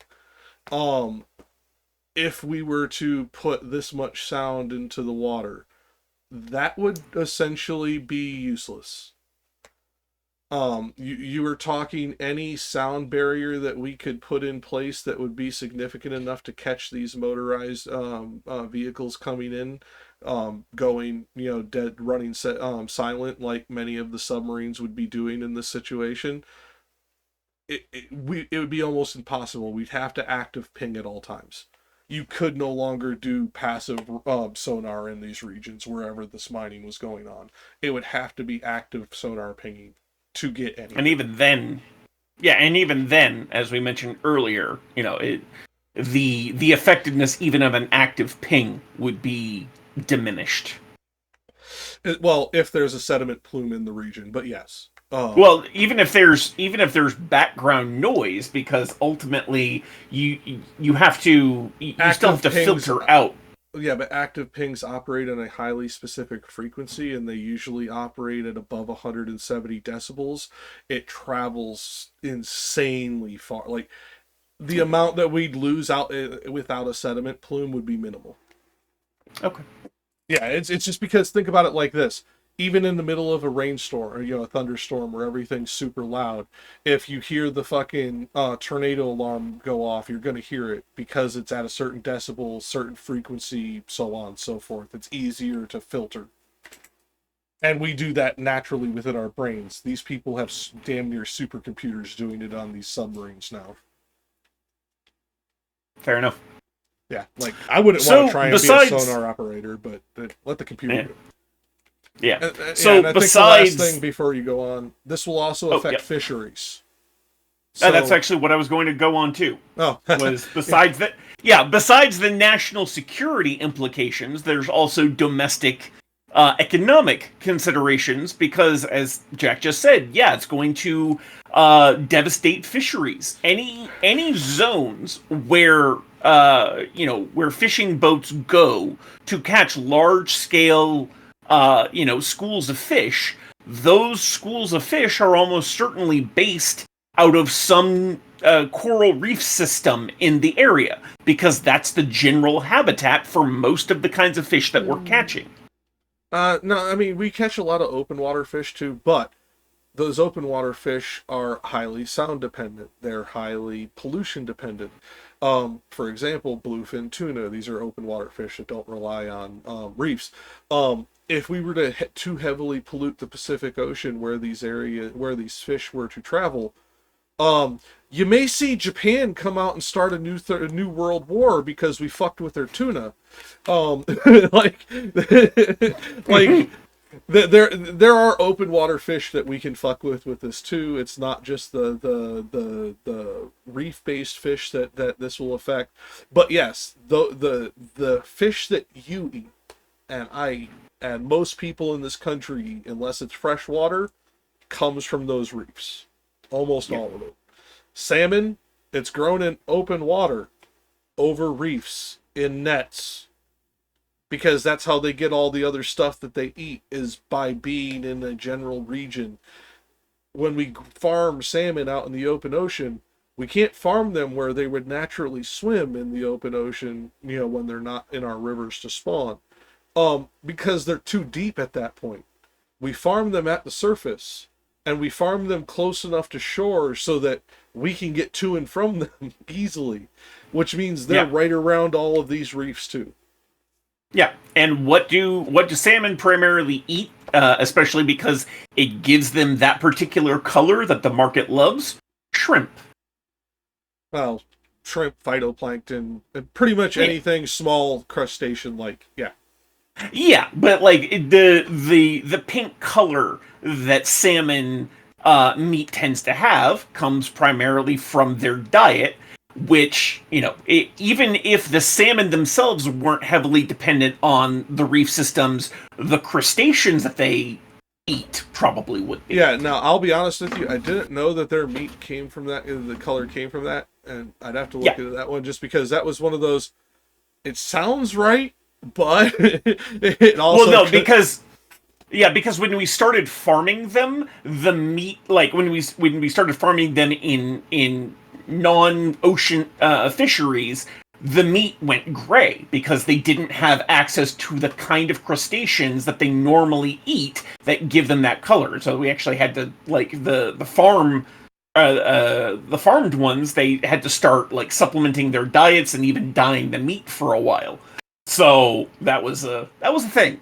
If we were to put this much sound into the water, that would essentially be useless. You were talking any sound barrier that we could put in place that would be significant enough to catch these motorized vehicles coming in, going, dead, running silent, like many of the submarines would be doing in this situation. It would be almost impossible. We'd have to active ping at all times. You could no longer do passive sonar in these regions wherever this mining was going on. It would have to be active sonar pinging to get any. And even then, as we mentioned earlier, the effectiveness even of an active ping would be diminished. Well, if there's a sediment plume in the region, but yes. Well, even if there's background noise, because ultimately you still have to filter out. Yeah, but active pings operate on a highly specific frequency, and they usually operate at above 170 decibels. It travels insanely far. Like, the amount that we'd lose out without a sediment plume would be minimal. Okay. Yeah, it's just because, think about it like this. Even in the middle of a rainstorm or, a thunderstorm where everything's super loud, if you hear the fucking tornado alarm go off, you're going to hear it because it's at a certain decibel, certain frequency, so on and so forth. It's easier to filter. And we do that naturally within our brains. These people have damn near supercomputers doing it on these submarines now. Fair enough. Yeah, like, I wouldn't want to try and be a sonar operator, but let the computer do it. Yeah. And I think the last thing before you go on, this will also affect fisheries. So, that's actually what I was going to go on to. Oh, was besides the national security implications, there's also domestic economic considerations, because, as Jack just said, it's going to devastate fisheries. Any zones where where fishing boats go to catch large scale schools of fish, those schools of fish are almost certainly based out of some coral reef system in the area, because that's the general habitat for most of the kinds of fish that we're catching. No, I mean, we catch a lot of open water fish too, but those open water fish are highly sound dependent. They're highly pollution dependent. For example, bluefin tuna. These are open water fish that don't rely on reefs. If we were to too heavily pollute the Pacific Ocean where these fish were to travel, you may see Japan come out and start a new world war because we fucked with their tuna. There are open water fish that we can fuck with this too. It's not just the reef based fish that this will affect. But yes, the fish that you eat and I eat, and most people in this country, unless it's freshwater, comes from those reefs. Almost all of it. Salmon, it's grown in open water, over reefs, in nets. Because that's how they get all the other stuff that they eat, is by being in a general region. When we farm salmon out in the open ocean, we can't farm them where they would naturally swim in the open ocean, when they're not in our rivers to spawn. Because they're too deep at that point. We farm them at the surface, and we farm them close enough to shore so that we can get to and from them easily, which means they're right around all of these reefs too. Yeah, and what do salmon primarily eat, especially because it gives them that particular color that the market loves? Shrimp. Well, shrimp, phytoplankton, and pretty much anything small crustacean-like, yeah. Yeah, but like the pink color that salmon meat tends to have comes primarily from their diet, which, even if the salmon themselves weren't heavily dependent on the reef systems, the crustaceans that they eat probably would be. Yeah, now, I'll be honest with you, I didn't know that their meat came from that, the color came from that, and I'd have to look into that one, just because that was one of those, it sounds right, but it also... because when we started farming them, the meat, like when we started farming them in non-ocean fisheries, the meat went gray because they didn't have access to the kind of crustaceans that they normally eat that give them that color. So we actually had to, like, the farmed ones, they had to start like supplementing their diets and even dyeing the meat for a while. So that was a thing.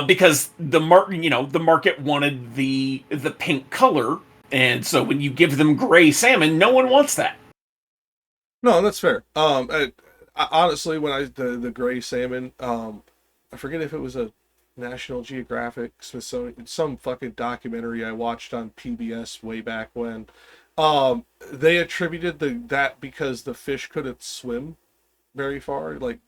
Because the market wanted the pink color, and so when you give them gray salmon, no one wants that. No, that's fair. Honestly, when the gray salmon, I forget if it was a National Geographic, Smithsonian, some fucking documentary I watched on PBS way back when. They attributed that because the fish couldn't swim very far, like,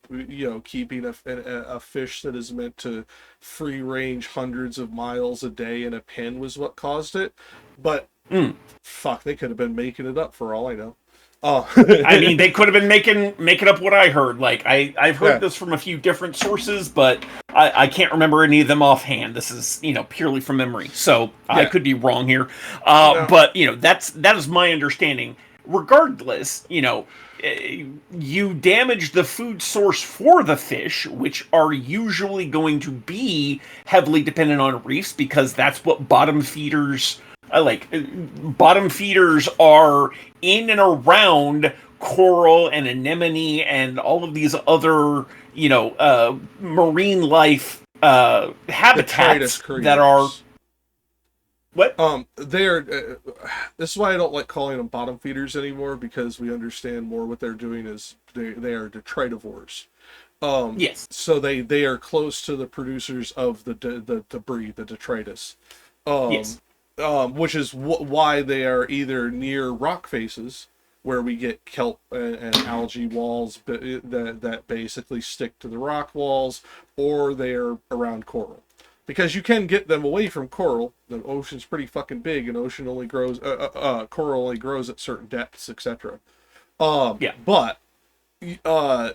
keeping a fish that is meant to free range hundreds of miles a day in a pen was what caused it. But Mm. fuck, they could have been making it up for all I know. Oh, I mean, they could have been making up what I heard. Like, I've heard yeah, this from a few different sources, but I can't remember any of them offhand. This is, purely from memory, so I yeah. could be wrong here. No, But that is my understanding. Regardless, you damage the food source for the fish, which are usually going to be heavily dependent on reefs because that's what bottom feeders are in and around coral and anemone and all of these other marine life detritus habitats that are creators. what. They're this is why I don't like calling them bottom feeders anymore, because we understand more what they're doing is they are detritivores. Yes. So they are close to the producers of the debris, the detritus. Um, Yes. which is why they are either near rock faces where we get kelp and algae walls that basically stick to the rock walls, or they're around coral. Because you can get them away from coral. The ocean's pretty fucking big, and ocean only grows, coral only grows at certain depths, etc. Yeah. But uh,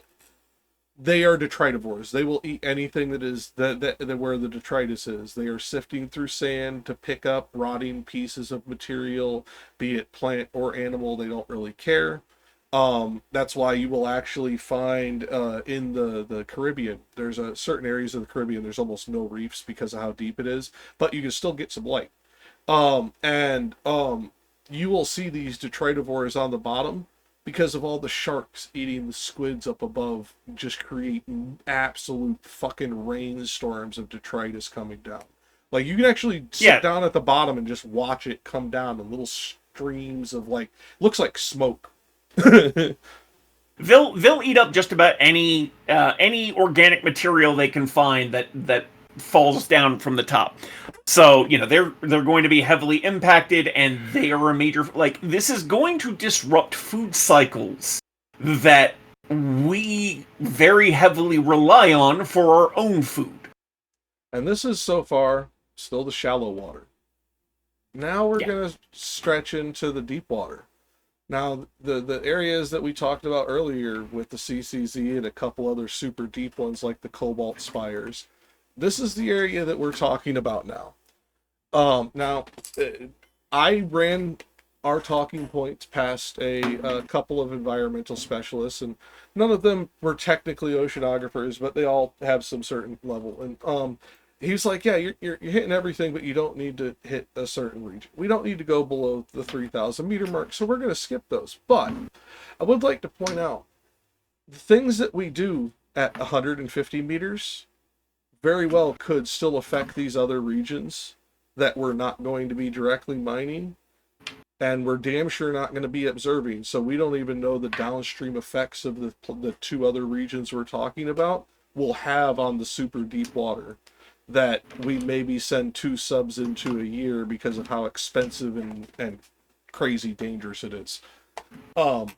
they are detritivores. They will eat anything that is that where the detritus is. They are sifting through sand to pick up rotting pieces of material, be it plant or animal. They don't really care. That's why you will actually find in the Caribbean, there's a certain areas of the Caribbean, there's almost no reefs because of how deep it is, but you can still get some light. And you will see these detritivores on the bottom because of all the sharks eating the squids up above, just create absolute fucking rainstorms of detritus coming down. Like, you can actually sit Yeah. down at the bottom and just watch it come down in little streams of, like, looks like smoke. They'll eat up just about any organic material they can find that falls down from the top. So they're going to be heavily impacted, and they are a major, like, this is going to disrupt food cycles that we very heavily rely on for our own food. And this is so far still the shallow water. Now we're Yeah. going to stretch into the deep water. Now, the areas that we talked about earlier with the CCZ and a couple other super deep ones like the Cobalt Spires, this is the area that we're talking about now. Now, I ran our talking points past a couple of environmental specialists, and none of them were technically oceanographers, but they all have some certain level. And he was like, "Yeah, you're hitting everything, but you don't need to hit a certain region. We don't need to go below the 3,000 meter mark, so we're going to skip those." But I would like to point out the things that we do at 150 meters very well could still affect these other regions that we're not going to be directly mining, and we're damn sure not going to be observing. So we don't even know the downstream effects of the two other regions we're talking about will have on the super deep water that we maybe send two subs into a year because of how expensive and crazy dangerous it is. Um,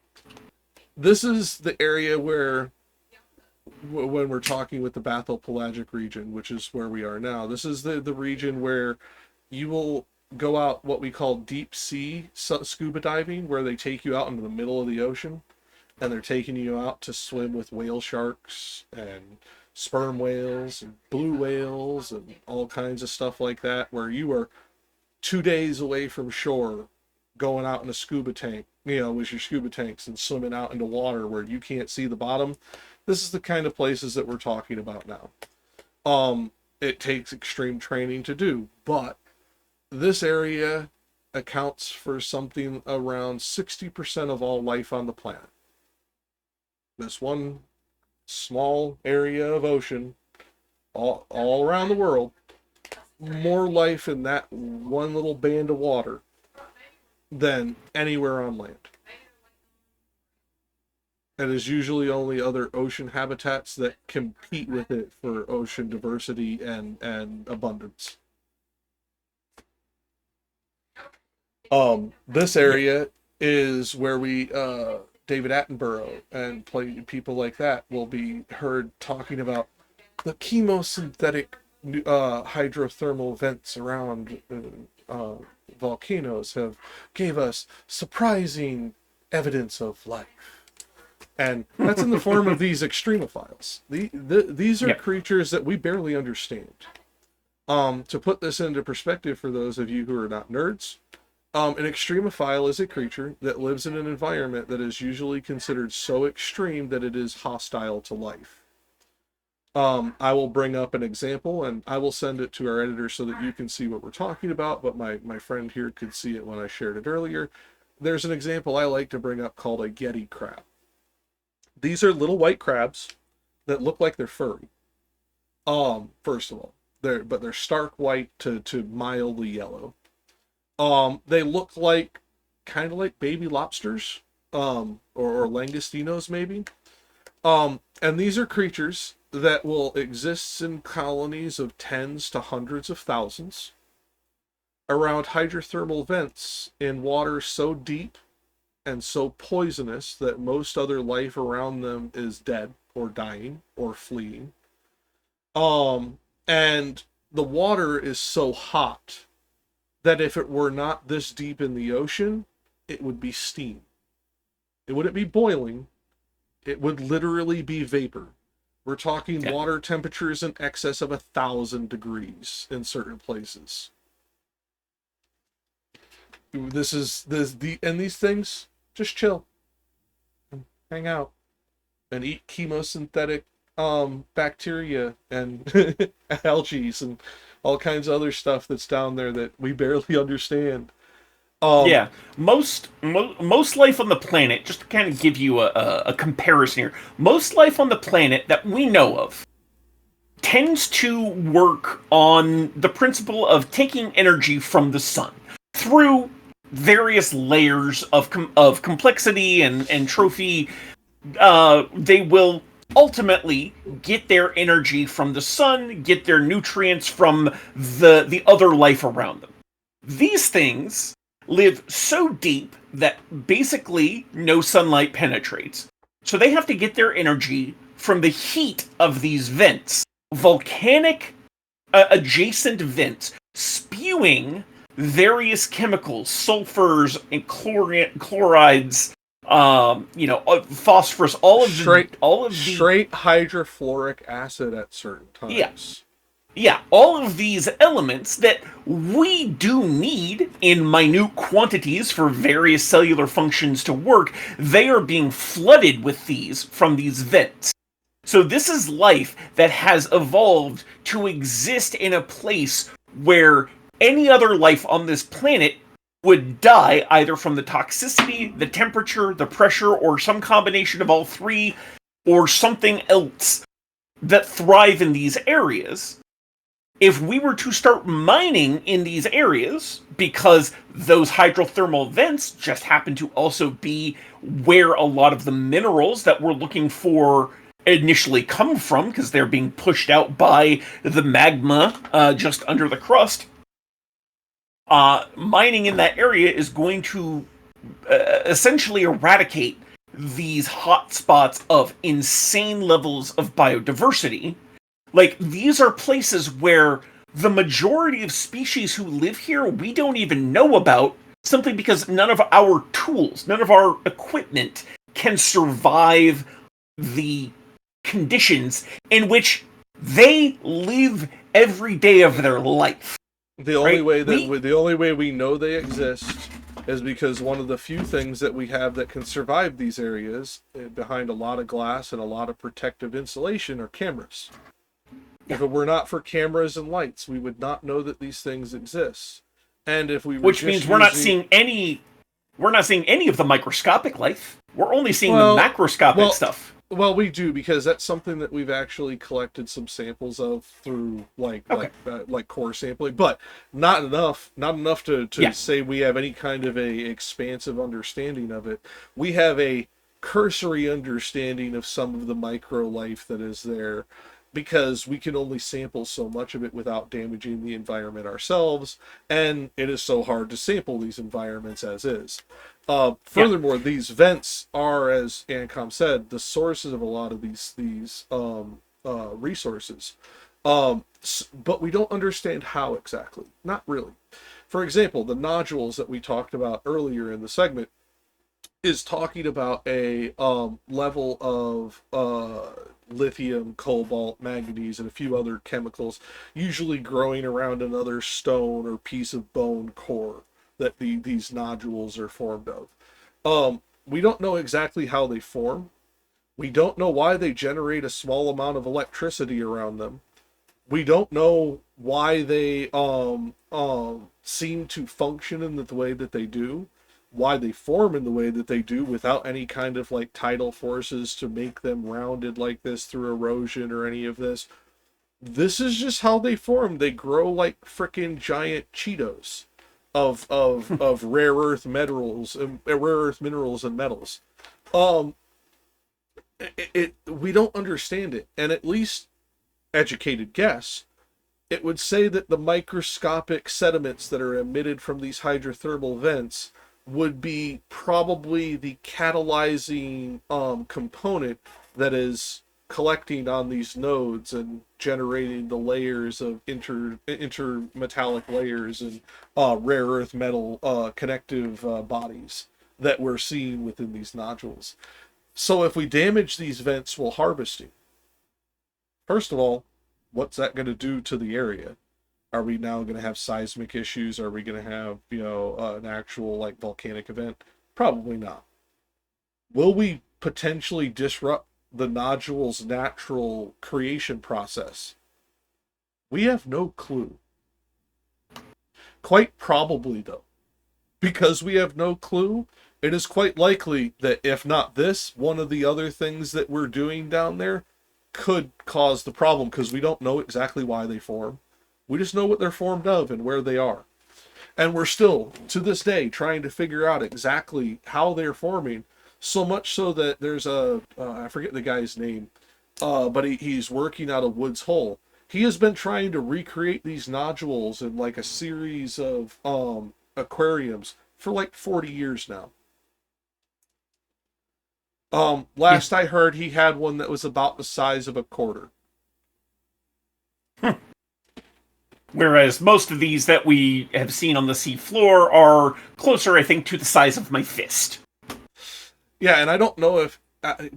this is the area where, when we're talking with the bathypelagic region, which is where we are now, this is the region where you will go out what we call deep sea scuba diving, where they take you out into the middle of the ocean and they're taking you out to swim with whale sharks and sperm whales and blue whales and all kinds of stuff like that, where you are 2 days away from shore going out in a scuba tank, you know, with your scuba tanks and swimming out into water where you can't see the bottom. This is the kind of places that we're talking about now. It takes extreme training to do, but this area accounts for something around 60% of all life on the planet. This one small area of ocean, all around the world, more life in that one little band of water than anywhere on land. And there's usually only other ocean habitats that compete with it for ocean diversity and abundance. This area is where we David Attenborough and people like that will be heard talking about the chemosynthetic hydrothermal vents around volcanoes gave us surprising evidence of life. And that's in the form of these extremophiles. These are creatures that we barely understand. To put this into perspective for those of you who are not nerds, an extremophile is a creature that lives in an environment that is usually considered so extreme that it is hostile to life. I will bring up an example, and I will send it to our editor so that you can see what we're talking about, but my friend here could see it when I shared it earlier. There's an example I like to bring up called a cked crab. These are little white crabs that look like they're furry. First of all, they're stark white to mildly yellow. They look like kind of like baby lobsters, or langostinos maybe. And these are creatures that will exist in colonies of tens to hundreds of thousands around hydrothermal vents in water so deep and so poisonous that most other life around them is dead or dying or fleeing. And the water is so hot that if it were not this deep in the ocean, it would be steam. It wouldn't be boiling. It would literally be vapor. We're talking water temperatures in excess of 1,000 degrees in certain places. And these things just chill and hang out and eat chemosynthetic bacteria and algae and all kinds of other stuff that's down there that we barely understand. Most life on the planet, just to kind of give you a comparison here, most life on the planet that we know of tends to work on the principle of taking energy from the sun through various layers of complexity and trophy. They will ultimately get their energy from the sun, get their nutrients from the other life around them. These things live so deep that basically no sunlight penetrates. So they have to get their energy from the heat of these vents, volcanic adjacent vents, spewing various chemicals, sulfurs and chlorides, phosphorus, all of the straight hydrofluoric acid at certain times. Yeah, all of these elements that we do need in minute quantities for various cellular functions to work, they are being flooded with these from these vents. So this is life that has evolved to exist in a place where any other life on this planet would die either from the toxicity, the temperature, the pressure, or some combination of all three, or something else that thrive in these areas. If we were to start mining in these areas, because those hydrothermal vents just happen to also be where a lot of the minerals that we're looking for initially come from, because they're being pushed out by the magma just under the crust, mining in that area is going to essentially eradicate these hot spots of insane levels of biodiversity. Like, these are places where the majority of species who live here we don't even know about, simply because none of our tools, none of our equipment can survive the conditions in which they live every day of their life. The only way we know they exist is because one of the few things that we have that can survive these areas behind a lot of glass and a lot of protective insulation are cameras. If it were not for cameras and lights, we would not know that these things exist. And if we were Which means we're not seeing any of the microscopic life. We're only seeing the macroscopic stuff. Well, we do, because that's something that we've actually collected some samples of through like core sampling, but not enough to say we have any kind of a expansive understanding of it. We have a cursory understanding of some of the micro life that is there, because we can only sample so much of it without damaging the environment ourselves, and it is so hard to sample these environments as is. Furthermore, these vents are, as AnCom said, the sources of a lot of these resources. But we don't understand how exactly. Not really. For example, the nodules that we talked about earlier in the segment is talking about a level of lithium, cobalt, manganese, and a few other chemicals, usually growing around another stone or piece of bone core that these nodules are formed of. We don't know exactly how they form. We don't know why they generate a small amount of electricity around them. We don't know why they seem to function in the way that they do, why they form in the way that they do without any kind of like tidal forces to make them rounded like this through erosion or any of this. This is just how they form. They grow like frickin' giant Cheetos of rare earth minerals and metals. We don't understand it, and at least educated guess, it would say that the microscopic sediments that are emitted from these hydrothermal vents would be probably the catalyzing component that is collecting on these nodes and generating the layers of intermetallic layers and rare earth metal connective bodies that we're seeing within these nodules. So if we damage these vents while harvesting, first of all, what's that going to do to the area? Are we now going to have seismic issues? Are we going to have, an actual like volcanic event? Probably not. Will we potentially disrupt the nodule's natural creation process? We have no clue. Quite probably, though, because we have no clue, it is quite likely that if not this, one of the other things that we're doing down there could cause the problem, because we don't know exactly why they form. We just know what they're formed of and where they are. And we're still, to this day, trying to figure out exactly how they're forming, so much so that there's I forget the guy's name, but he's working out of Woods Hole. He has been trying to recreate these nodules in like a series of aquariums for like 40 years now. Last I heard, he had one that was about the size of a quarter. Whereas most of these that we have seen on the sea floor are closer, I think, to the size of my fist. Yeah, and I don't know if,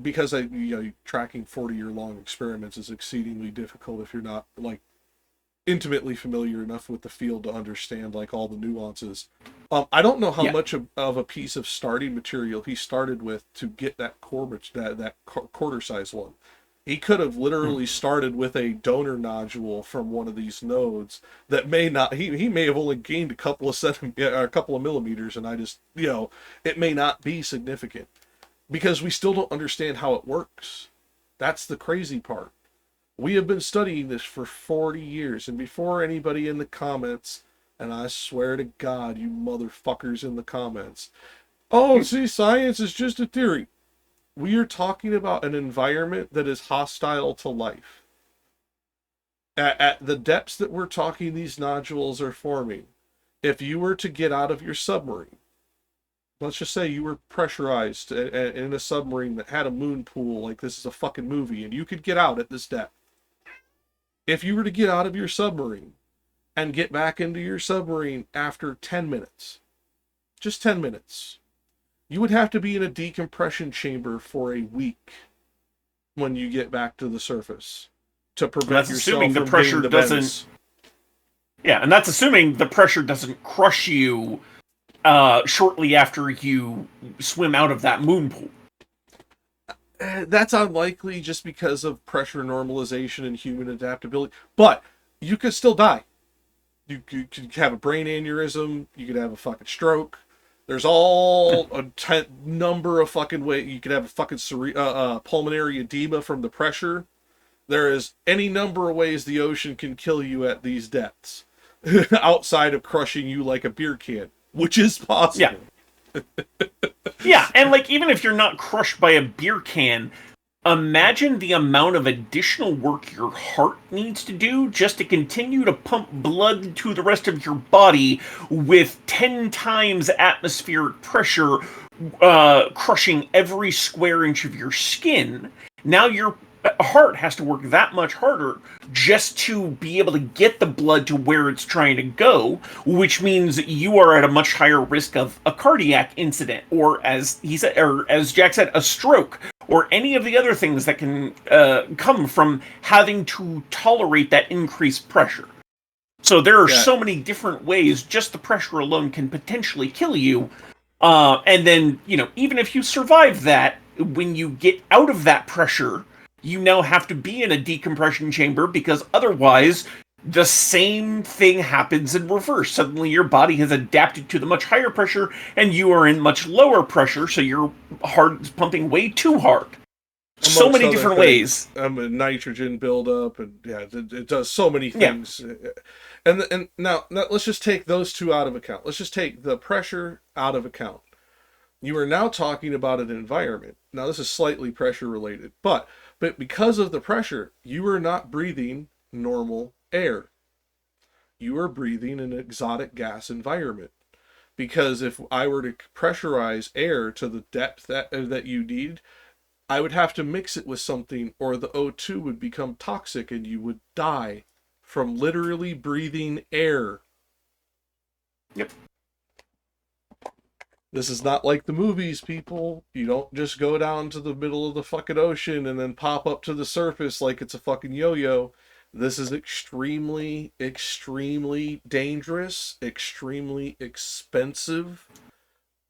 because tracking 40-year-long experiments is exceedingly difficult if you're not like intimately familiar enough with the field to understand like all the nuances. I don't know how much of a piece of starting material he started with to get that quarter-size one. He could have literally started with a donor nodule from one of these nodes that may not, he may have only gained a couple of millimeters, and I just, it may not be significant because we still don't understand how it works. That's the crazy part. We have been studying this for 40 years, and before anybody in the comments, and I swear to God, you motherfuckers in the comments, oh, see, science is just a theory. We are talking about an environment that is hostile to life. At the depths that we're talking these nodules are forming, if you were to get out of your submarine, let's just say you were pressurized in a submarine that had a moon pool, like this is a fucking movie, and you could get out at this depth. If you were to get out of your submarine and get back into your submarine after 10 minutes, just 10 minutes, you would have to be in a decompression chamber for a week when you get back to the surface to prevent yourself from getting the bends. Yeah, and that's assuming the pressure doesn't crush you shortly after you swim out of that moon pool. That's unlikely just because of pressure normalization and human adaptability. But you could still die. You could have a brain aneurysm. You could have a fucking stroke. There's all a number of fucking ways. You could have a fucking pulmonary edema from the pressure. There is any number of ways the ocean can kill you at these depths, outside of crushing you like a beer can, which is possible. Yeah. Yeah, and like even if you're not crushed by a beer can, imagine the amount of additional work your heart needs to do just to continue to pump blood to the rest of your body with 10 times atmospheric pressure, crushing every square inch of your skin. Now your heart has to work that much harder just to be able to get the blood to where it's trying to go, which means you are at a much higher risk of a cardiac incident, or as he said, or as Jack said, a stroke, or any of the other things that can come from having to tolerate that increased pressure. So there are so many different ways just the pressure alone can potentially kill you. And then, you know, even if you survive that, when you get out of that pressure, you now have to be in a decompression chamber, because otherwise the same thing happens in reverse. Suddenly your body has adapted to the much higher pressure and you are in much lower pressure, so your heart is pumping way too hard. So many different ways. Nitrogen buildup, and yeah, it does so many things. Yeah. And now let's just take those two out of account. Let's just take the pressure out of account. You are now talking about an environment. Now this is slightly pressure related, but because of the pressure, you are not breathing normal air. You are breathing an exotic gas environment. Because if I were to pressurize air to the depth that you need, I would have to mix it with something, or the O2 would become toxic and you would die from literally breathing air. Yep. This is not like the movies, people. You don't just go down to the middle of the fucking ocean and then pop up to the surface like it's a fucking yo-yo. This is extremely, extremely dangerous, extremely expensive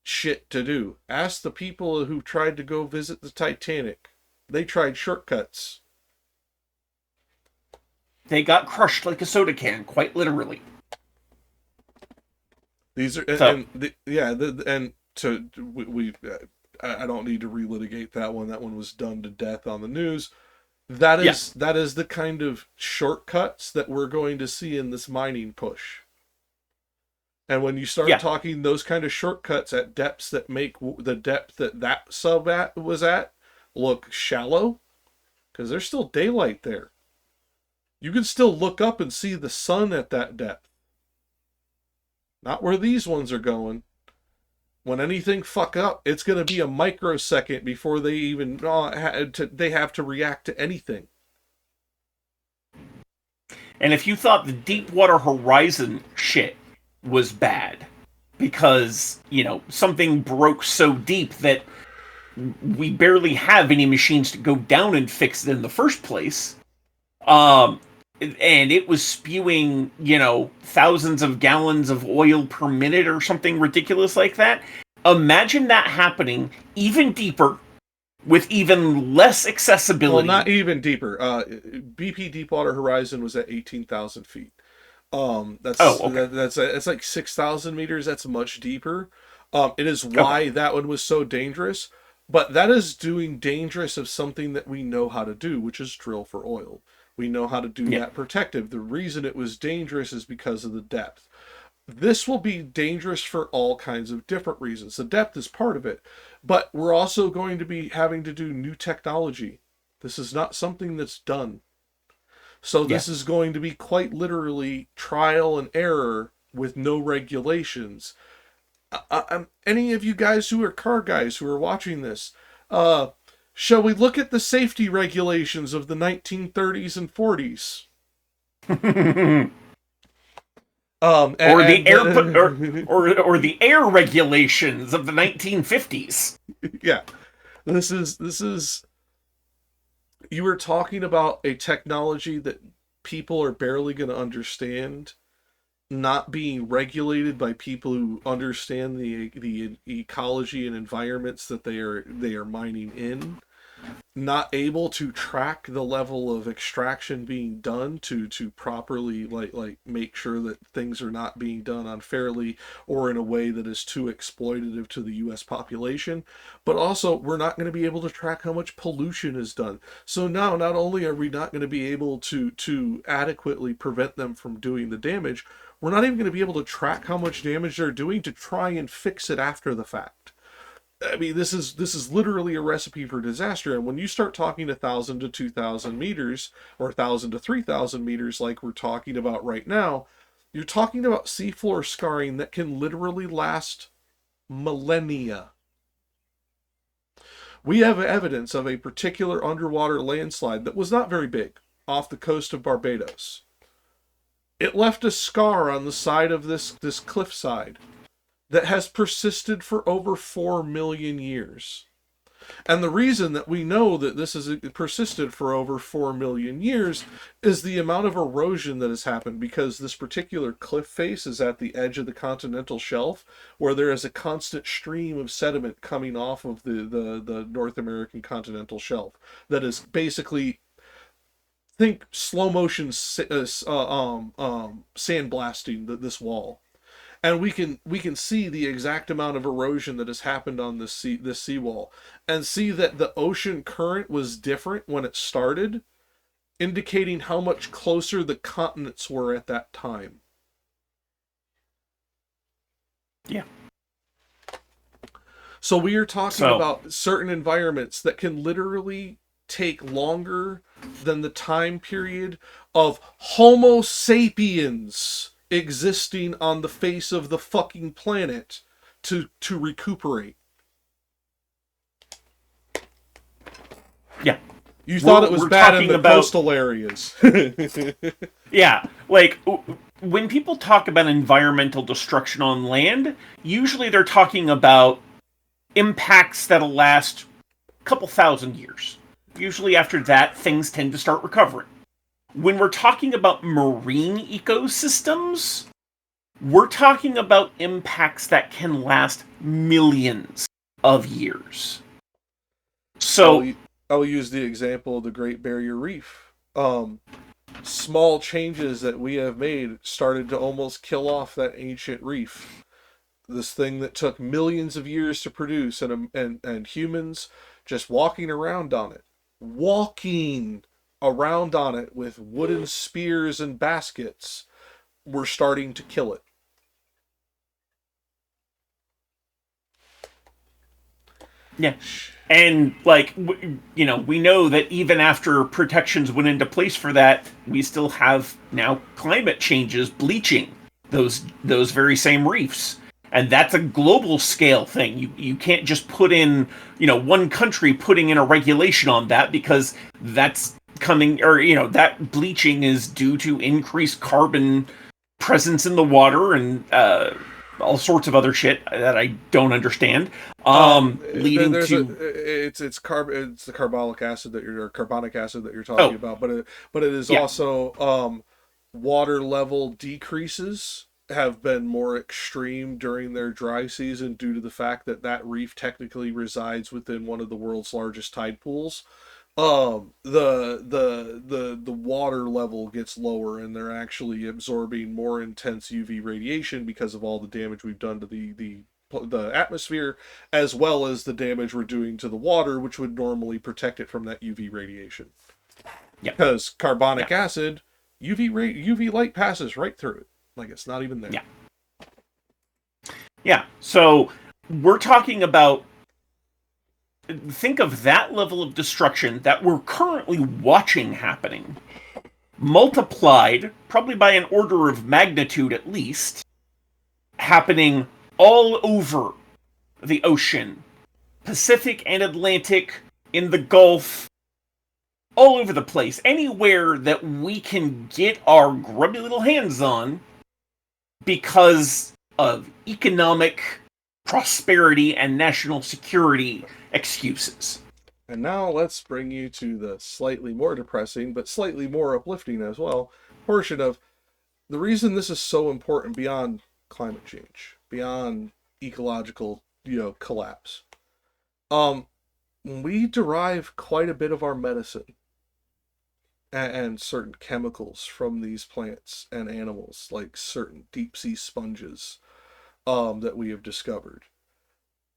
shit to do. Ask the people who tried to go visit the Titanic. They tried shortcuts. They got crushed like a soda can, quite literally. These are I don't need to relitigate that one. That one was done to death on the news. That is the kind of shortcuts that we're going to see in this mining push. And when you start talking those kind of shortcuts at depths that make the depth that sub was at look shallow, because there's still daylight there. You can still look up and see the sun at that depth. Not where these ones are going. When anything fuck up, it's going to be a microsecond before they even they have to react to anything. And if you thought the Deepwater Horizon shit was bad because, you know, something broke so deep that we barely have any machines to go down and fix it in the first place, and it was spewing, you know, thousands of gallons of oil per minute or something ridiculous like that. Imagine that happening even deeper with even less accessibility. Well, not even deeper. BP Deepwater Horizon was at 18,000 feet. That's like 6,000 meters. That's much deeper. It is why that one was so dangerous. But that is doing dangerous of something that we know how to do, which is drill for oil. We know how to do that protective. The reason it was dangerous is because of the depth. This will be dangerous for all kinds of different reasons. The depth is part of it. But we're also going to be having to do new technology. This is not something that's done. So this is going to be quite literally trial and error with no regulations. Any of you guys who are car guys who are watching this, shall we look at the safety regulations of the 1930s and 40s? Or the air regulations of the 1950s. Yeah, this is. You were talking about a technology that people are barely going to understand, not being regulated by people who understand the ecology and environments that they are mining in, not able to track the level of extraction being done to properly like make sure that things are not being done unfairly or in a way that is too exploitative to the US population. But also, we're not going to be able to track how much pollution is done. So now not only are we not going to be able to adequately prevent them from doing the damage, we're not even going to be able to track how much damage they're doing to try and fix it after the fact. I mean, this is literally a recipe for disaster. And when you start talking 1,000 to 2,000 meters, or 1,000 to 3,000 meters, like we're talking about right now, you're talking about seafloor scarring that can literally last millennia. We have evidence of a particular underwater landslide that was not very big off the coast of Barbados. It left a scar on the side of this cliffside that has persisted for over 4 million years. And the reason that we know that this has persisted for over 4 million years is the amount of erosion that has happened, because this particular cliff face is at the edge of the continental shelf, where there is a constant stream of sediment coming off of the North American continental shelf that is basically, think slow motion sandblasting this wall. And we can see the exact amount of erosion that has happened on this seawall, and see that the ocean current was different when it started, indicating how much closer the continents were at that time. Yeah. So we are talking about certain environments that can literally take longer than the time period of Homo sapiens existing on the face of the fucking planet to recuperate. Yeah. You thought it was bad in the coastal areas. Yeah, like, when people talk about environmental destruction on land, usually they're talking about impacts that'll last a couple thousand years. Usually after that, things tend to start recovering. When we're talking about marine ecosystems, we're talking about impacts that can last millions of years. So I'll use the example of the Great Barrier Reef. Small changes that we have made started to almost kill off that ancient reef. This thing that took millions of years to produce, and humans just walking around on it. Walking around on it with wooden spears and baskets, we're starting to kill it. Yeah. And, like, we know that even after protections went into place for that, we still have now climate changes bleaching those very same reefs. And that's a global scale thing. You can't just put in, one country putting in a regulation on that, because that's coming, or, that bleaching is due to increased carbon presence in the water and all sorts of other shit that I don't understand. Leading to it's the carbonic acid that you're talking about, but it is also water level decreases have been more extreme during their dry season due to the fact that reef technically resides within one of the world's largest tide pools. The water level gets lower, and they're actually absorbing more intense UV radiation because of all the damage we've done to the atmosphere, as well as the damage we're doing to the water, which would normally protect it from that UV radiation. Yeah. Because carbonic acid, UV light passes right through it. Like, it's not even there. Yeah. Yeah. So we're talking about, think of that level of destruction that we're currently watching happening, multiplied, probably by an order of magnitude at least, happening all over the ocean, Pacific and Atlantic, in the Gulf, all over the place. Anywhere that we can get our grubby little hands on because of economic prosperity and national security excuses. And now let's bring you to the slightly more depressing, but slightly more uplifting as well, portion of the reason this is so important beyond climate change, beyond ecological, collapse, um, we derive quite a bit of our medicine and certain chemicals from these plants and animals, like certain deep sea sponges, that we have discovered.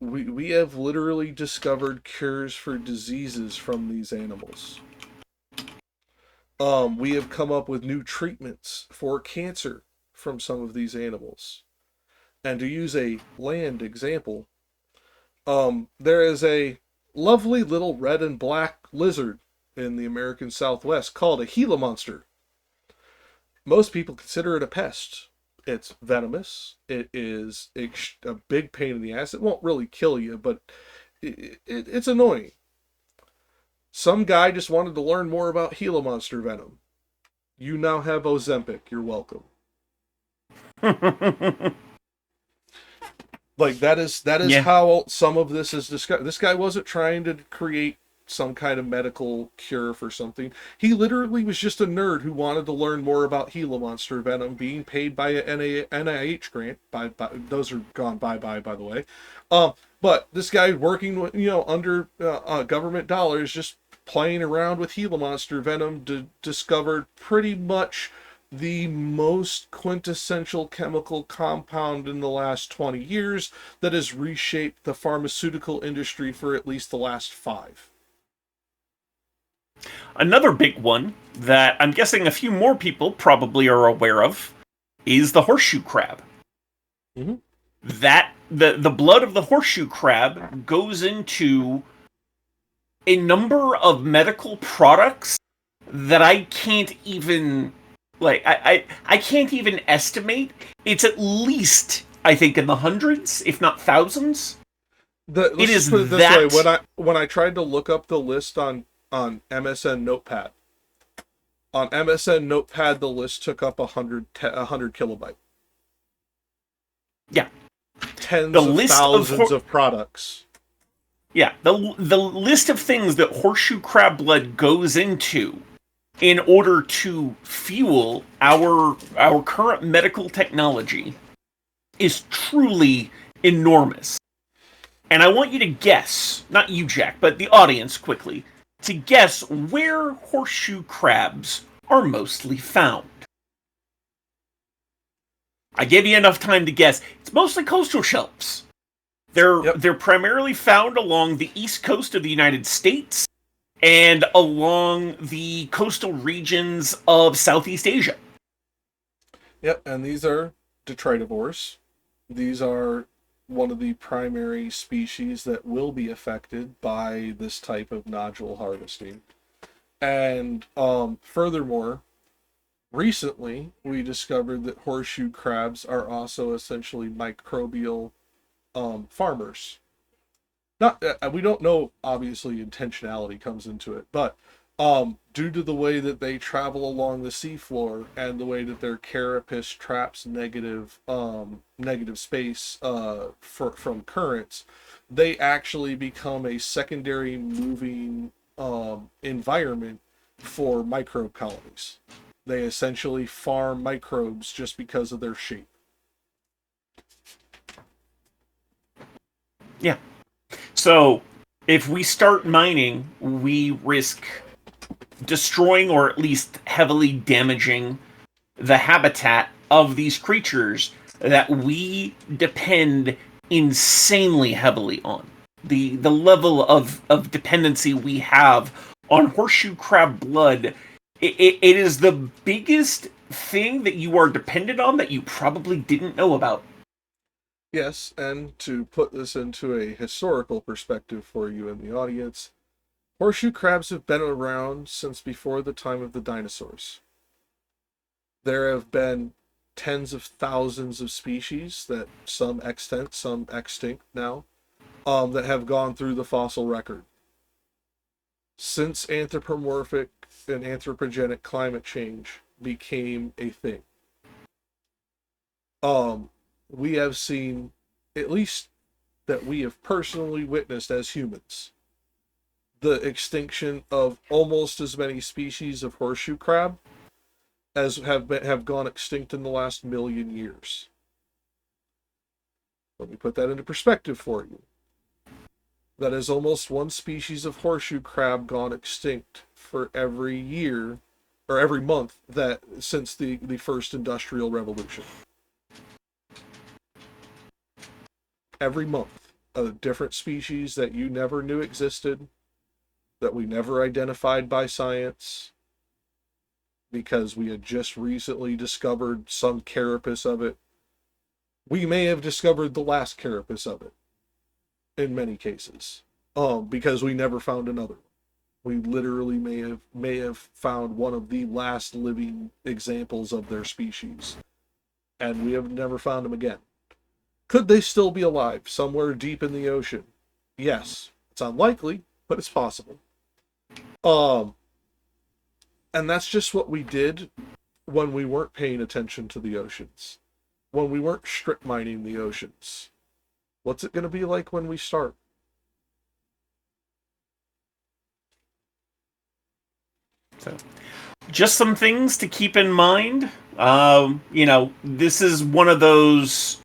We have literally discovered cures for diseases from these animals. We have come up with new treatments for cancer from some of these animals. And to use a land example, there is a lovely little red and black lizard in the American Southwest called a Gila monster. Most people consider it a pest. It's venomous. It is a big pain in the ass. It won't really kill you, but it's annoying. Some guy just wanted to learn more about Gila monster venom. You now have Ozempic. You're welcome. Like that is Yeah. how some of this is discussed. This guy wasn't trying to create some kind of medical cure for something. He literally was just a nerd who wanted to learn more about Gila monster venom, being paid by an NIH grant. By those are gone by the way. But this guy working with, under government dollars, just playing around with Gila monster venom, discovered pretty much the most quintessential chemical compound in the last 20 years that has reshaped the pharmaceutical industry for at least the last 5. Another big one that I'm guessing a few more people probably are aware of is the horseshoe crab. Mm-hmm. That the blood of the horseshoe crab goes into a number of medical products that I can't even I can't even estimate. It's at least, I think, in the hundreds, if not thousands. Let's It just is put it this that way: when I tried to look up the list on MSN Notepad, the list took up 100 kilobyte. yeah. Tens The of list thousands of products. Yeah, the list of things that horseshoe crab blood goes into in order to fuel our current medical technology is truly enormous. And I want you to guess, not you, Jack, but the audience quickly, to guess where horseshoe crabs are mostly found. I gave you enough time to guess. It's mostly coastal shelves. They're primarily found along the east coast of the United States and along the coastal regions of Southeast Asia. Yep, and these are detritivores. These are one of the primary species that will be affected by this type of nodule harvesting. And furthermore, recently we discovered that horseshoe crabs are also essentially microbial farmers. Not we don't know, obviously intentionality comes into it, but due to the way that they travel along the seafloor and the way that their carapace traps negative space from currents, they actually become a secondary moving environment for microbe colonies. They essentially farm microbes just because of their shape. Yeah. So, if we start mining, we risk destroying or at least heavily damaging the habitat of these creatures that we depend insanely heavily on. The level of dependency we have on horseshoe crab blood, it is the biggest thing that you are dependent on that you probably didn't know about. Yes, and to put this into a historical perspective for you in the audience, horseshoe crabs have been around since before the time of the dinosaurs. There have been tens of thousands of species, that some extant, some extinct now, that have gone through the fossil record. Since anthropomorphic and anthropogenic climate change became a thing, we have seen, at least that we have personally witnessed as humans, the extinction of almost as many species of horseshoe crab have gone extinct in the last million years. Let me put that into perspective for you. That is almost one species of horseshoe crab gone extinct for every year or every month that since the first industrial revolution. Every month, a different species that you never knew existed, that we never identified by science, because we had just recently discovered some carapace of it. We may have discovered the last carapace of it, in many cases, because we never found another one. We literally may have found one of the last living examples of their species, and we have never found them again. Could they still be alive somewhere deep in the ocean? Yes. It's unlikely, but it's possible. And that's just what we did when we weren't paying attention to the oceans, when we weren't strip mining the oceans. What's it going to be like when we start? So, just some things to keep in mind. This is one of those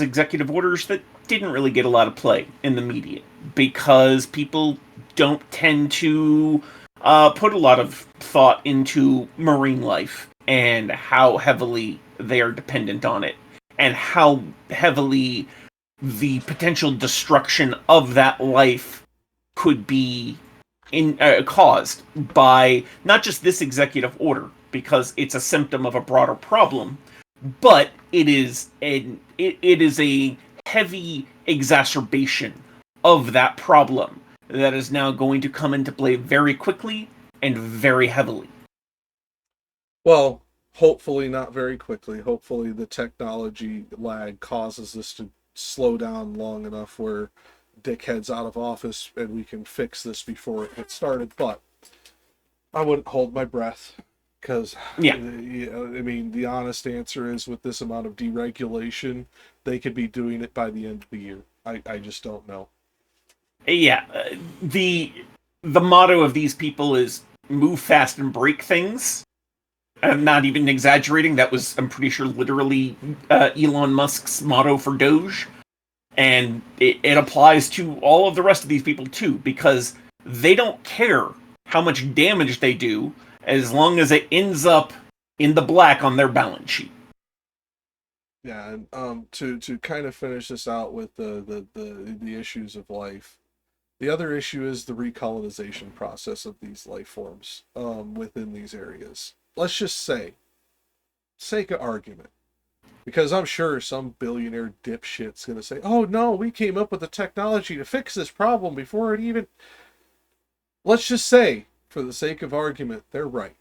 executive orders that didn't really get a lot of play in the media because people don't tend to put a lot of thought into marine life and how heavily they are dependent on it and how heavily the potential destruction of that life could be caused by not just this executive order, because it's a symptom of a broader problem, but it is a heavy exacerbation of that problem that is now going to come into play very quickly and very heavily. Well, hopefully not very quickly. Hopefully the technology lag causes this to slow down long enough where dickhead's out of office and we can fix this before it gets started. But I wouldn't hold my breath, because I mean, the honest answer is, with this amount of deregulation, they could be doing it by the end of the year. I just don't know. Yeah, the motto of these people is move fast and break things. I'm not even exaggerating. That was, I'm pretty sure, literally Elon Musk's motto for Doge. And it applies to all of the rest of these people too, because they don't care how much damage they do as long as it ends up in the black on their balance sheet. Yeah, and to kind of finish this out with the issues of life. The other issue is the recolonization process of these life forms within these areas. Let's just say, sake of argument, because I'm sure some billionaire dipshit's going to say, oh no, we came up with the technology to fix this problem before it even... Let's just say, for the sake of argument, they're right.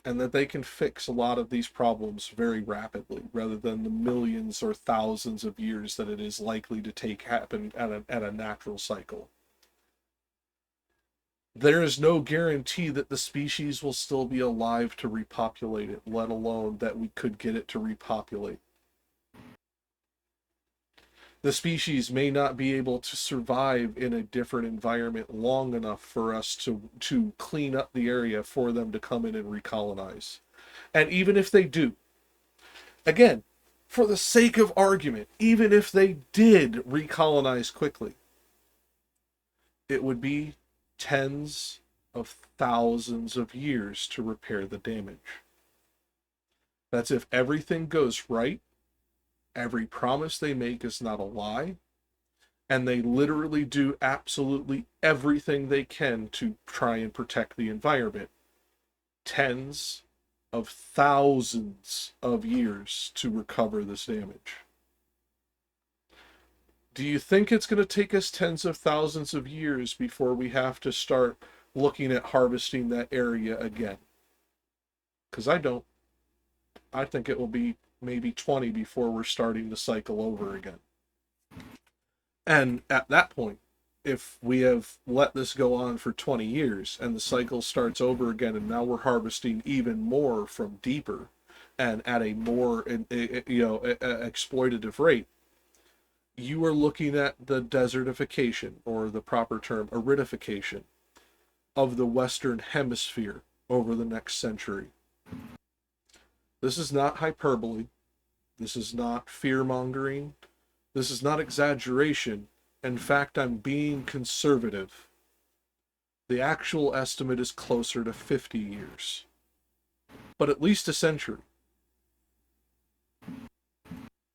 And that they can fix a lot of these problems very rapidly, rather than the millions or thousands of years that it is likely to happen at a natural cycle. There is no guarantee that the species will still be alive to repopulate it, let alone that we could get it to repopulate. The species may not be able to survive in a different environment long enough for us to clean up the area for them to come in and recolonize. And even if they do, again, for the sake of argument, even if they did recolonize quickly, it would be tens of thousands of years to repair the damage. That's if everything goes right, every promise they make is not a lie, and they literally do absolutely everything they can to try and protect the environment. Tens of thousands of years to recover this damage. Do you think it's going to take us tens of thousands of years before we have to start looking at harvesting that area again? Because I don't. I think it will be maybe 20 before we're starting to cycle over again. And at that point, if we have let this go on for 20 years and the cycle starts over again, and now we're harvesting even more from deeper and at a more exploitative rate, you are looking at the desertification, or the proper term, aridification, of the Western Hemisphere over the next century. This is not hyperbole. This is not fear-mongering. This is not exaggeration. In fact, I'm being conservative. The actual estimate is closer to 50 years. But at least a century.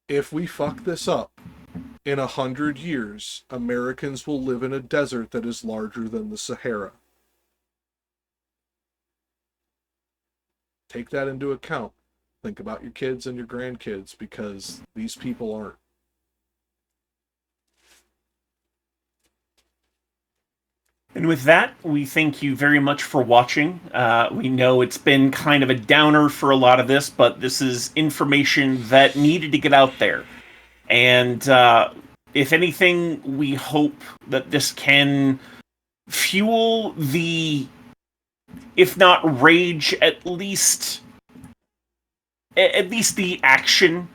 If we fuck this up, in 100 years, Americans will live in a desert that is larger than the Sahara. Take that into account. Think about your kids and your grandkids, because these people aren't. And with that, we thank you very much for watching. We know it's been kind of a downer for a lot of this, but this is information that needed to get out there. And if anything, we hope that this can fuel the, if not rage, at least the action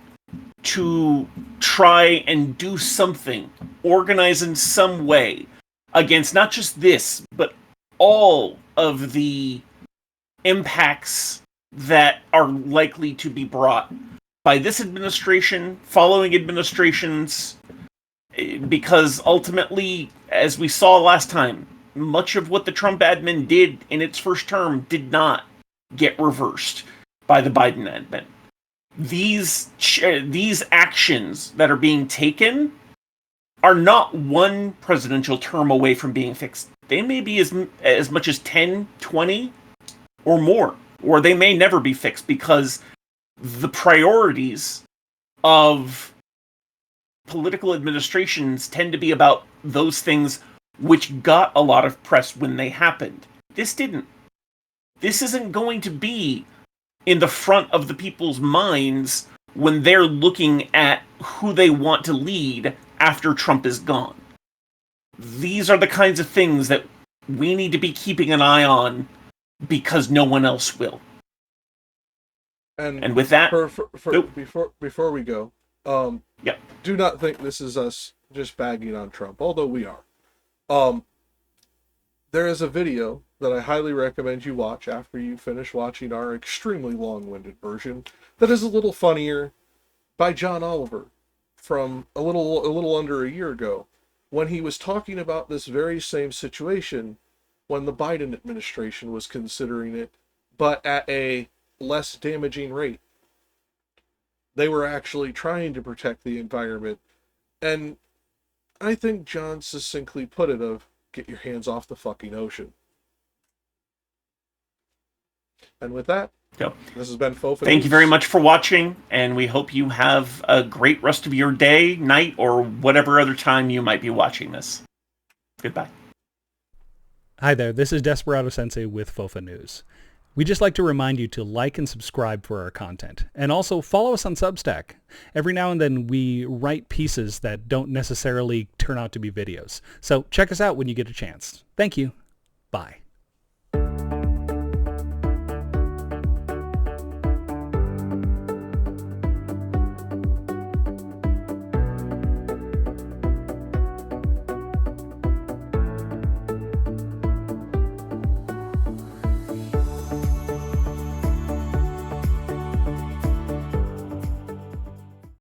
to try and do something, organize in some way, against not just this, but all of the impacts that are likely to be brought by this administration, following administrations, because ultimately, as we saw last time, much of what the Trump admin did in its first term did not get reversed by the Biden admin. These actions that are being taken are not one presidential term away from being fixed. They may be as much as 10, 20, or more. Or they may never be fixed, because the priorities of political administrations tend to be about those things which got a lot of press when they happened. This didn't. This isn't going to be in the front of the people's minds when they're looking at who they want to lead after Trump is gone. These are the kinds of things that we need to be keeping an eye on, because no one else will. And with that, before we go, do not think this is us just bagging on Trump, although we are. There is a video that I highly recommend you watch after you finish watching our extremely long-winded version that is a little funnier, by John Oliver, from a little under a year ago, when he was talking about this very same situation when the Biden administration was considering it, but at a less damaging rate. They were actually trying to protect the environment, and I think John succinctly put it of, get your hands off the fucking ocean. And with that, this has been FOFANews. Thank you very much for watching, and we hope you have a great rest of your day, night, or whatever other time you might be watching this. Goodbye. Hi there, this is Desperado Sensei with FOFANews. We'd just like to remind you to like and subscribe for our content, and also follow us on Substack. Every now and then we write pieces that don't necessarily turn out to be videos, so check us out when you get a chance. Thank you. Bye.